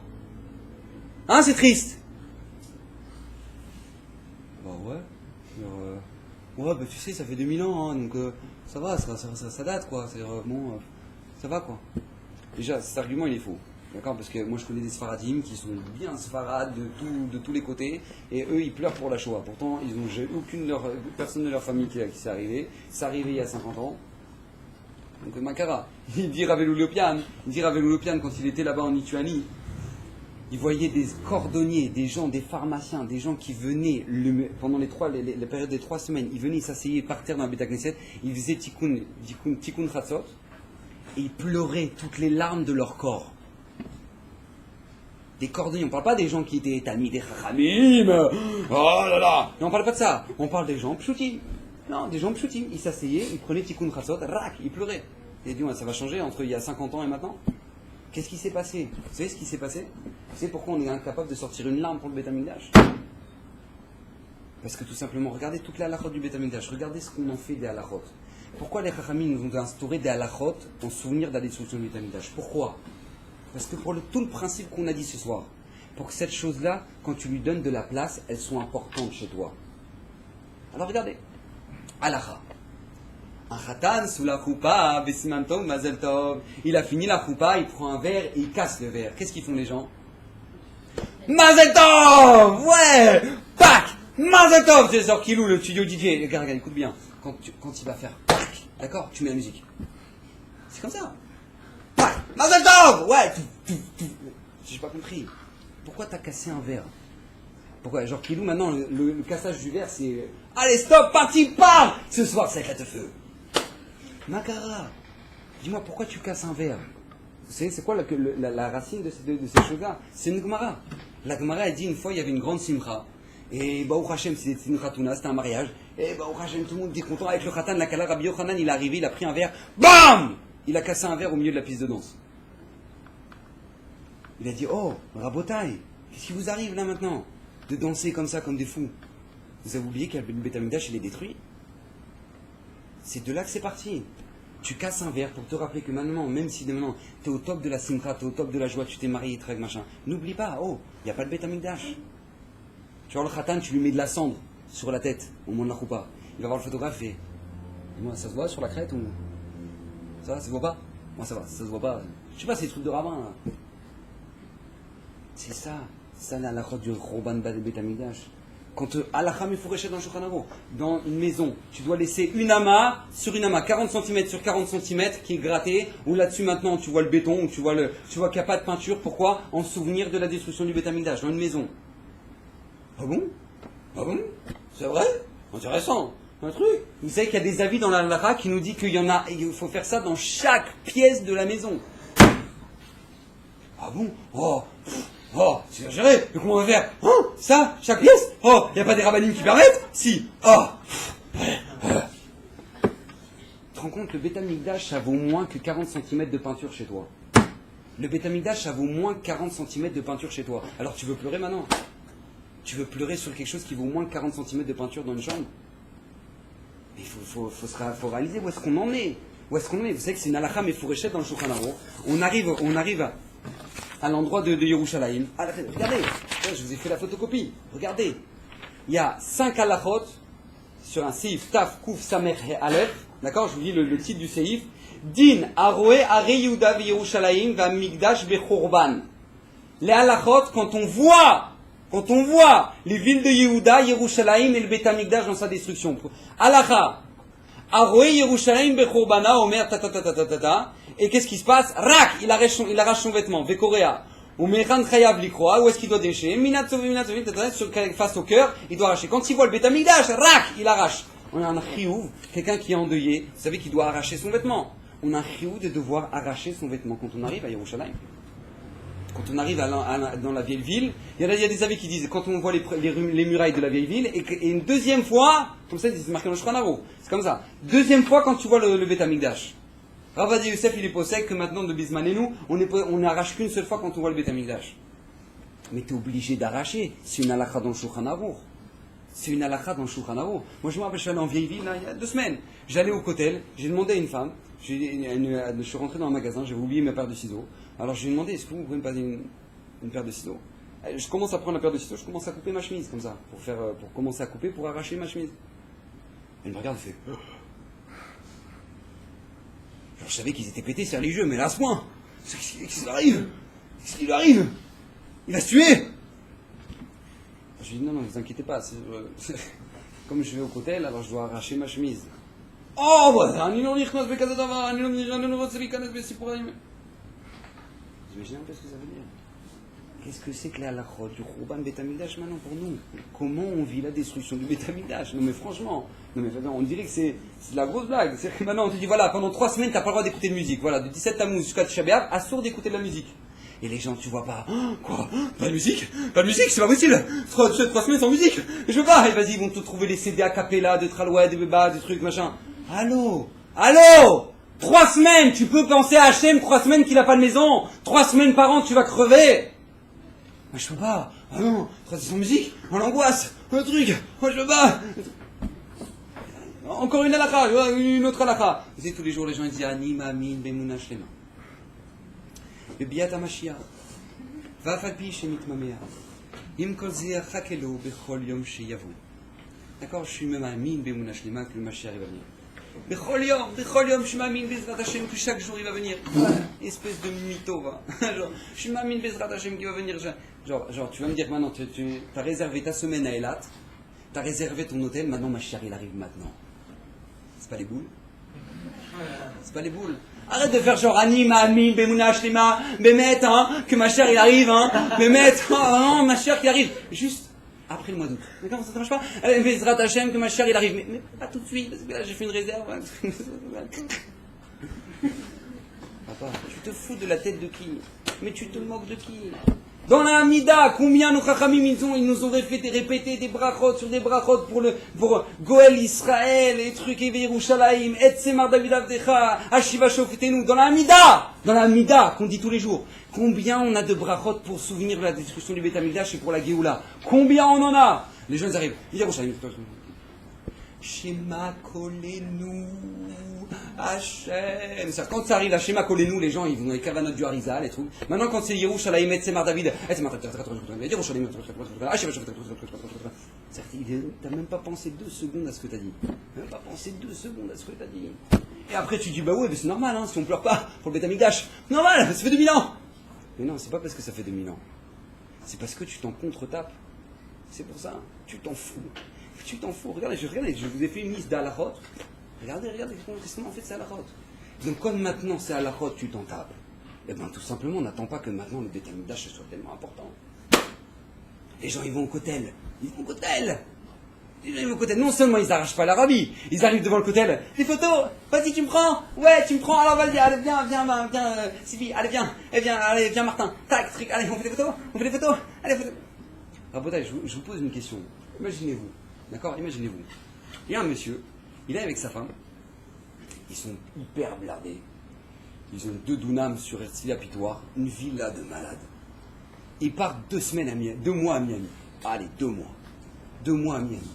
Hein, c'est triste. Bah ouais. Ouais, bah tu sais, ça fait 2000 ans, hein, donc ça va, ça date, quoi. C'est bon, ça va, quoi. Déjà, cet argument, il est faux. D'accord? Parce que moi, je connais des Sfaradim qui sont bien Sfarad de tous les côtés, et eux, ils pleurent pour la Shoah. Pourtant, ils n'ont personne de leur famille qui s'est arrivé. C'est arrivé il y a 50 ans. Donc, Makara. Il dit Ravelou Lopian, quand il était là-bas en Lituanie, il voyait des cordonniers, des gens, des pharmaciens, des gens qui venaient, pendant les périodes des 3 semaines, ils venaient s'asseyer par terre dans la Beit Knesset, ils faisaient tikkun chatzot, et ils pleuraient toutes les larmes de leur corps. Des cordonniers, on ne parle pas des gens qui étaient amis des chachamim, oh là là, non, on ne parle pas de ça, on parle des gens pshutim. Non, des gens pshutim, ils s'asseyaient, ils prenaient tikkun chatzot, ils pleuraient. Et ils disaient, ça va changer entre il y a 50 ans et maintenant? Qu'est-ce qui s'est passé? Vous savez ce qui s'est passé? Vous savez pourquoi on est incapable de sortir une larme pour le Beit Hamikdash? Parce que tout simplement, regardez toute la halachot du Beit Hamikdash, regardez ce qu'on en fait des halachot. Pourquoi les chachamim nous ont instauré des halachot en souvenir de la destruction du Beit Hamikdash? Pourquoi? Parce que pour tout le principe qu'on a dit ce soir, pour que cette chose-là, quand tu lui donnes de la place, elles sont importantes chez toi. Alors regardez, halacha. Un khatan sous la choupa, besiman tov, mazel tov. Il a fini la choupa, il prend un verre et il casse le verre. Qu'est-ce qu'ils font les gens? Mazel tov! Ouais! Pac! Mazel tov! C'est genre Kilou, le studio DJ. Regarde, écoute bien. Quand il va faire pac, d'accord? Tu mets la musique. C'est comme ça. Pac! Mazel tov! Ouais! J'ai pas compris. Pourquoi t'as cassé un verre? Pourquoi? Genre Kilou, maintenant, le cassage du verre, c'est... Allez, stop! Parti! Pam! Ce soir, ça éclate le feu. Makara, dis-moi pourquoi tu casses un verre? Vous savez, c'est quoi la racine de ces choses-là? C'est une Gemara. La Gemara, elle dit une fois, il y avait une grande simcha. Et Baruch Hashem, c'était une khatouna, c'était un mariage. Et Baruch Hashem, tout le monde était content. Avec le khatan, la kala, Rabbi Yochanan, il est arrivé, il a pris un verre. BAM! Il a cassé un verre au milieu de la piste de danse. Il a dit, oh, Rabotai, qu'est-ce qui vous arrive là maintenant? De danser comme ça, comme des fous. Vous avez oublié que le Beit Hamikdash, il est détruit? C'est de là que c'est parti. Tu casses un verre pour te rappeler que maintenant, même si maintenant tu es au top de la simcha, tu es au top de la joie, tu t'es marié, trek, machin, n'oublie pas, oh, il n'y a pas de Beit Hamikdash. Tu vois le khatan, tu lui mets de la cendre sur la tête au moment de la choupa. Il va voir le photographe et moi, ça se voit sur la crête ou ça se voit pas? Moi ça va, ça se voit pas. Je sais pas, c'est des trucs de rabbin là. C'est ça la halakha du Roban Beit Hamikdash. Quand halakha mefureshet dans Shulchan Aruch, dans une maison, tu dois laisser une amas sur une amas, 40 cm sur 40 cm qui est grattée, ou là-dessus maintenant tu vois le béton, ou tu vois qu'il n'y a pas de peinture. Pourquoi? En souvenir de la destruction du Beit Hamikdash, dans une maison. Ah bon? C'est vrai? Intéressant. Un truc. Vous savez qu'il y a des avis dans la halakha qui nous dit qu'il faut faire ça dans chaque pièce de la maison. Ah bon? Oh, c'est exagéré, mais comment on va faire? Hein? Ça? Chaque pièce? Oh, il n'y a pas des rabbinim qui permettent? Si. Oh. Tu te rends compte, le Beit Hamikdash, ça vaut moins que 40 cm de peinture chez toi. Le Beit Hamikdash, ça vaut moins que 40 cm de peinture chez toi. Alors tu veux pleurer maintenant? Tu veux pleurer sur quelque chose qui vaut moins que 40 cm de peinture dans une chambre? Mais il faut réaliser où est-ce qu'on en est. Vous savez que c'est une halakha mefureshet dans le Shulchan Aruch. On arrive à l'endroit de Yerushalayim. Ah, regardez, je vous ai fait la photocopie. Regardez, il y a 5 halachot sur un seif Taf Kuf Samer He Aleph. D'accord, je vous lis le titre du seif. Din Aroe Are Yehuda Yerushalayim Va Migdash Bechorban. Les halachot, quand on voit les villes de Yehuda, Yerushalayim et le Beit Hamikdash dans sa destruction. Halacha. Aroe Yerushalayim Bechorbana Omer ta. Et qu'est-ce qui se passe? Rak, il arrache son vêtement. Vekorea. Ou Mechan Chayav Likroa, où est-ce qu'il doit déchirer? Face au cœur, il doit arracher. Quand il voit le Beit Hamikdash, Rak, il arrache. On a un chiyuv, quelqu'un qui est endeuillé, vous savez qu'il doit arracher son vêtement. On a un chiyuv de devoir arracher son vêtement quand on arrive à Yerushalayim. quand on arrive dans la vieille ville, il y a des avis qui disent, quand on voit les murailles de la vieille ville, et une deuxième fois, comme ça, c'est marqué dans le Shulchan Aruch, c'est comme ça. Deuxième fois, quand tu vois le Beit Hamikdash. Rav Ovadia Yosef, il est possède que maintenant, de Bismanenu, on n'arrache qu'une seule fois quand on voit le Beit Hamikdash. Mais tu es obligé d'arracher. C'est une halakha dans le Shulchan Aruch. C'est une halakha dans le Shulchan Aruch. Moi, je me rappelle, je suis allé en vieille ville, là, il y a 2 semaines. J'allais au Kotel, j'ai demandé à une femme, je suis rentré dans un magasin, j'avais oublié ma paire de ciseaux. Alors, je lui ai demandé, est-ce que vous pouvez me passer une paire de ciseaux? Je commence à prendre la paire de ciseaux, je commence à couper ma chemise, comme ça, pour commencer à couper, pour arracher ma chemise. Elle me regarde et fait... Alors, je savais qu'ils étaient pétés, c'est religieux, mais là, à ce point, qu'est-ce qu'il arrive? Qu'est-ce qui lui arrive? Il va se tuer! Je lui dis, non, ne vous inquiétez pas, comme je vais au Kotel, alors je dois arracher ma chemise. Oh, voilà, אני לא נכנס בכזה דבר, אני לא רוצה להיכנס בסיפורים. Vous imaginez un peu ce que ça veut dire? Qu'est-ce que c'est que la halachot du Khurban Beit Hamikdash maintenant pour nous? Comment on vit la destruction du Beit Hamikdash? Non mais franchement, on dirait que c'est de la grosse blague. C'est que maintenant on te dit, voilà, pendant 3 semaines, tu n'as pas le droit d'écouter de musique. Voilà, de 17 Tammuz jusqu'à Tisha B'Av, assourd d'écouter de la musique. Et les gens, tu vois pas, oh, quoi? Pas de musique? Pas de musique? C'est pas possible! 3 semaines sans musique! Je veux pas! Et vas-y, ils vont te trouver les CD a cappella, de Traloua, des Beba, des trucs, machin. Allô? 3 semaines! Tu peux penser à Hachem, 3 semaines qu'il n'a pas de maison! 3 semaines par an, tu vas crever! Mais je peux pas! Ah non! 3 semaines sans musique! Oh l'angoisse! Un truc! Oh je peux pas! Encore une halakha! Une autre halakha! Vous savez, tous les jours, les gens ils disent Ani Ma'amin Be'emunah Shlema. בביאת המשיח, ואף על פי שמתממע, עם כל זה ירחק אלוהו בכל יום שיבוא. D'accord, je suis même מאמין באמונה שלמה que le Mashiach va venir. בכל יום je m'amine בעזרת השם que chaque jour il va venir. Espèce de mytho, va. Genre, je suis m'amine בעזרת השם qui va venir. Genre, tu vas me dire maintenant, tu as réservé ta semaine à Eilat, tu as réservé ton hôtel, maintenant Mashiach il arrive maintenant. C'est pas les boules? C'est pas les boules. Arrête de faire genre Anima, Amin, Bemouna, Shlema, Bémet, hein, que ma chère il arrive, hein, Bémet, non, ma chère qui arrive. Juste après le mois d'août. D'accord, ça ne marche pas? Allez, Bezrat Hashem, que ma chère il arrive. Mais pas tout de suite, parce que là j'ai fait une réserve. Papa, tu te fous de la tête de qui? Mais tu te moques de qui? Dans la Hamida, combien nos chachamim ils nous ont répété des brachot sur des brachot pour Goël Israël, et trucs et Yerushalayim, et Semar David Avdecha, Hashiva Shofetenu, dans la Hamida, qu'on dit tous les jours. Combien on a de brachot pour souvenir de la destruction du Beit Hamikdash et pour la Géoula? Combien on en a? Les jeunes arrivent. Yerushalayim, Shema Kolenu, Hachem. Quand ça arrive à Shema Kolenu, les gens ils vont dans les cavanotes du Harizal, les trucs. Maintenant, quand c'est Yerushalayim, et Semar David, Yerushalayim, t'as même pas pensé 2 secondes à ce que t'as dit. Même pas pensé 2 secondes à ce que t'as dit. Et après, tu dis, bah ouais, mais c'est normal, hein, si on pleure pas pour le Beit Hamikdash. Normal, ça fait 2000 ans. Mais non, c'est pas parce que ça fait 2000 ans. C'est parce que tu t'en contre-tapes. C'est pour ça, tu t'en fous. Tu t'en fous. Regardez, je vous ai fait une liste d'halachot. Regardez, qu'est-ce qu'on en fait de ces halachot. Donc, comme maintenant c'est halachot, tu t'en tapes. Eh bien, tout simplement, on n'attend pas que maintenant le Beit Hamikdash soit tellement important. Les gens, ils vont au Kotel. Non seulement ils n'arrachent pas l'Arabie, ils arrivent devant le Kotel. Des photos. Vas-y, tu me prends. Ouais, tu me prends. Alors vas-y, allez, viens, Sylvie, allez, viens, Martin. Tac, truc. Allez, on fait des photos. Allez, photos. Rabotage, je vous pose une question. Imaginez-vous. D'accord, imaginez-vous. Il y a un monsieur, il est avec sa femme, ils sont hyper blindés, ils ont 2 dunams sur Herzliya Pitoire, une villa de malades. Ils partent 2 semaines à Miami, 2 mois à Miami. Allez, 2 mois. 2 mois à Miami.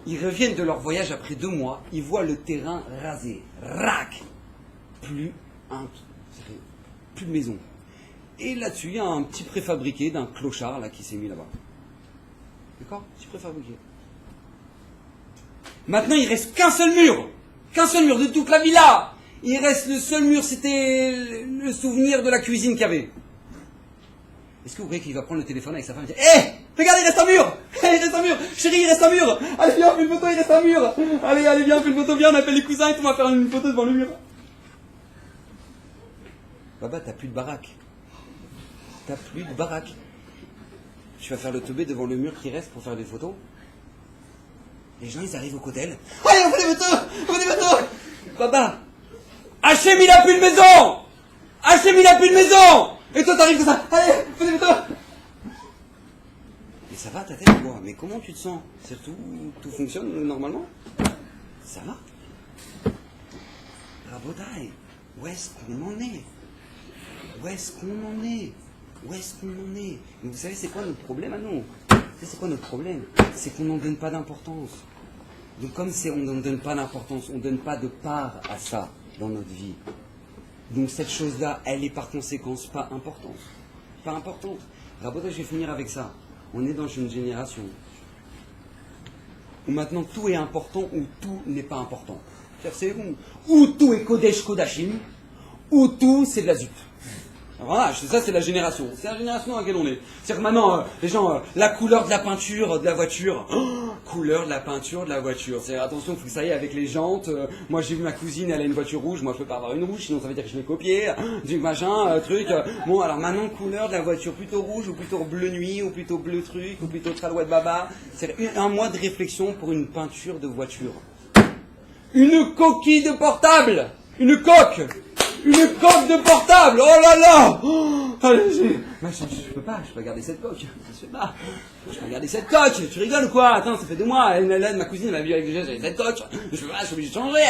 Ils reviennent de leur voyage après 2 mois, ils voient le terrain rasé, rac, plus de maison. Et là-dessus, il y a un petit préfabriqué d'un clochard là qui s'est mis là-bas. D'accord? Petit préfabriqué. Maintenant, il reste qu'un seul mur de toute la villa. Il reste le seul mur, c'était le souvenir de la cuisine qu'il y avait. Est-ce que vous croyez qu'il va prendre le téléphone avec sa femme et dire regarde, il reste un mur. Chérie, il reste un mur. Allez, viens, fais une photo, il reste un mur. Allez, viens, fais une photo, viens, on appelle les cousins et on va faire une photo devant le mur. Baba, t'as plus de baraque. Tu vas faire le teubé devant le mur qui reste pour faire des photos. Les gens, ils arrivent au Kotel. Allez, on fait des photos. Baba, Hachem, il a plus de maison. Et toi, t'arrives comme ça. Allez, fais des photos. Mais ça va ta tête quoi? Mais comment tu te sens? Surtout, tout fonctionne normalement? Ça va? Rabotai, où est-ce qu'on en est? Où est-ce qu'on en est? Où est-ce qu'on en est? Mais vous savez, c'est quoi notre problème à nous? C'est quoi notre problème? C'est qu'on n'en donne pas d'importance. Donc comme on n'en donne pas d'importance, on ne donne pas de part à ça dans notre vie. Donc cette chose-là, elle est par conséquence pas importante. Pas importante. Rabotai, je vais finir avec ça. On est dans une génération où maintenant tout est important ou tout n'est pas important. C'est où tout est Kodesh Kodashim, ou tout c'est de la zup. Voilà, ça c'est la génération. C'est la génération dans laquelle on est. C'est-à-dire que maintenant, les gens, la couleur de la peinture de la voiture, couleur de la peinture de la voiture. C'est attention, il faut que ça aille avec les jantes. Moi j'ai vu ma cousine, elle a une voiture rouge, moi je peux pas avoir une rouge, sinon ça veut dire que je l'ai copiée. Du machin, truc. Bon alors maintenant, couleur de la voiture, plutôt rouge ou plutôt bleu nuit, ou plutôt bleu truc, ou plutôt tralouette baba. C'est un mois de réflexion pour une peinture de voiture. Une coquille de portable. Une coque de portable. Oh là là. Je peux pas garder cette coque. Je peux garder cette coque. Tu rigoles ou quoi? Attends, ça fait 2 mois. Ma cousine m'a vu avec le geste, j'avais cette coque. Je suis obligé de changer.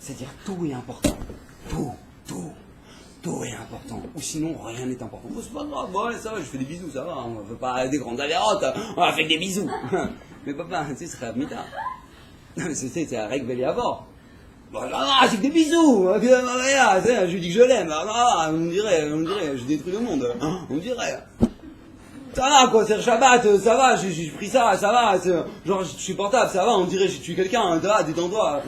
C'est-à-dire tout est important. Tout est important. Ou sinon, rien n'est important. Oh, c'est pas grave, bon, ça va, je fais des bisous, ça va. On ne fait pas des grandes avérotes. On va faire des bisous. Mais papa, tu sais, ce serait à mita. Non, mais c'est la règle belle et à bord. Bon, c'est que des bisous. Je lui dis que je l'aime. On dirait, je détruis le monde. On dirait. Ça va, quoi, c'est le Shabbat, ça va, j'ai pris ça, ça va. Genre, je suis portable, ça va, on dirait, j'ai tué quelqu'un, détends-toi.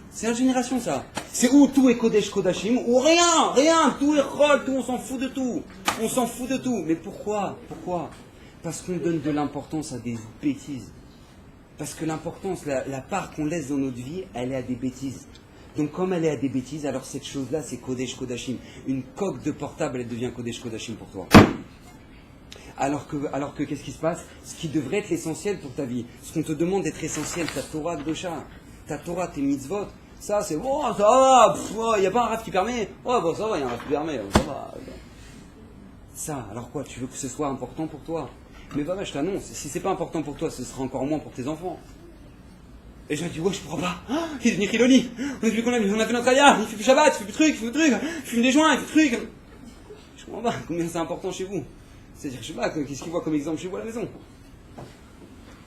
C'est la génération, ça. C'est où tout est Kodesh Kodashim, ou rien, tout est Chol, tout, on s'en fout de tout. On s'en fout de tout. Mais pourquoi? Parce qu'on donne de l'importance à des bêtises. Parce que l'importance, la part qu'on laisse dans notre vie, elle est à des bêtises. Donc comme elle est à des bêtises, alors cette chose-là, c'est Kodesh Kodashim. Une coque de portable, elle devient Kodesh Kodashim pour toi. Alors que qu'est-ce qui se passe? Ce qui devrait être l'essentiel pour ta vie, ce qu'on te demande d'être essentiel, ta Torah Kdosha, ta Torah, tes mitzvot, ça c'est bon, ça va, il n'y a pas un raf qui permet, oh bon ça va, il y a un raf qui permet, ça va. Ça, alors quoi, tu veux que ce soit important pour toi? Mais bah je t'annonce, si c'est pas important pour toi, ce sera encore moins pour tes enfants. Et je dis, ouais, je comprends pas. Il est devenu Khiloni. On a fait notre aïa, il fait plus Shabbat, il fait plus truc, il fume des joints, il fait truc. Je comprends pas combien c'est important chez vous. C'est-à-dire, je sais pas, qu'est-ce qu'il voit comme exemple chez vous à la maison?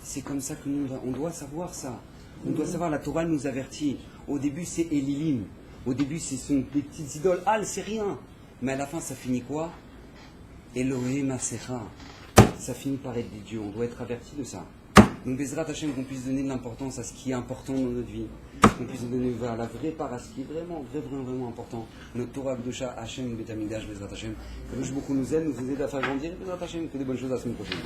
C'est comme ça que nous, on doit savoir ça. On doit savoir, la Torah nous avertit. Au début, c'est Elilim. Au début, ce sont des petites idoles. C'est rien. Mais à la fin, ça finit quoi? Elohim Asecha. Ça finit par être des dieux. On doit être averti de ça. Donc, Bezrat Hashem, qu'on puisse donner de l'importance à ce qui est important dans notre vie. Qu'on puisse donner la vraie part à ce qui est vraiment important. Notre Torah Kdosha, Hashem, Betamigdash, Bezrat Hashem. Que beaucoup nous aident, nous aident à faire grandir. Bezrat Hashem, que des bonnes choses à la semaine prochaine.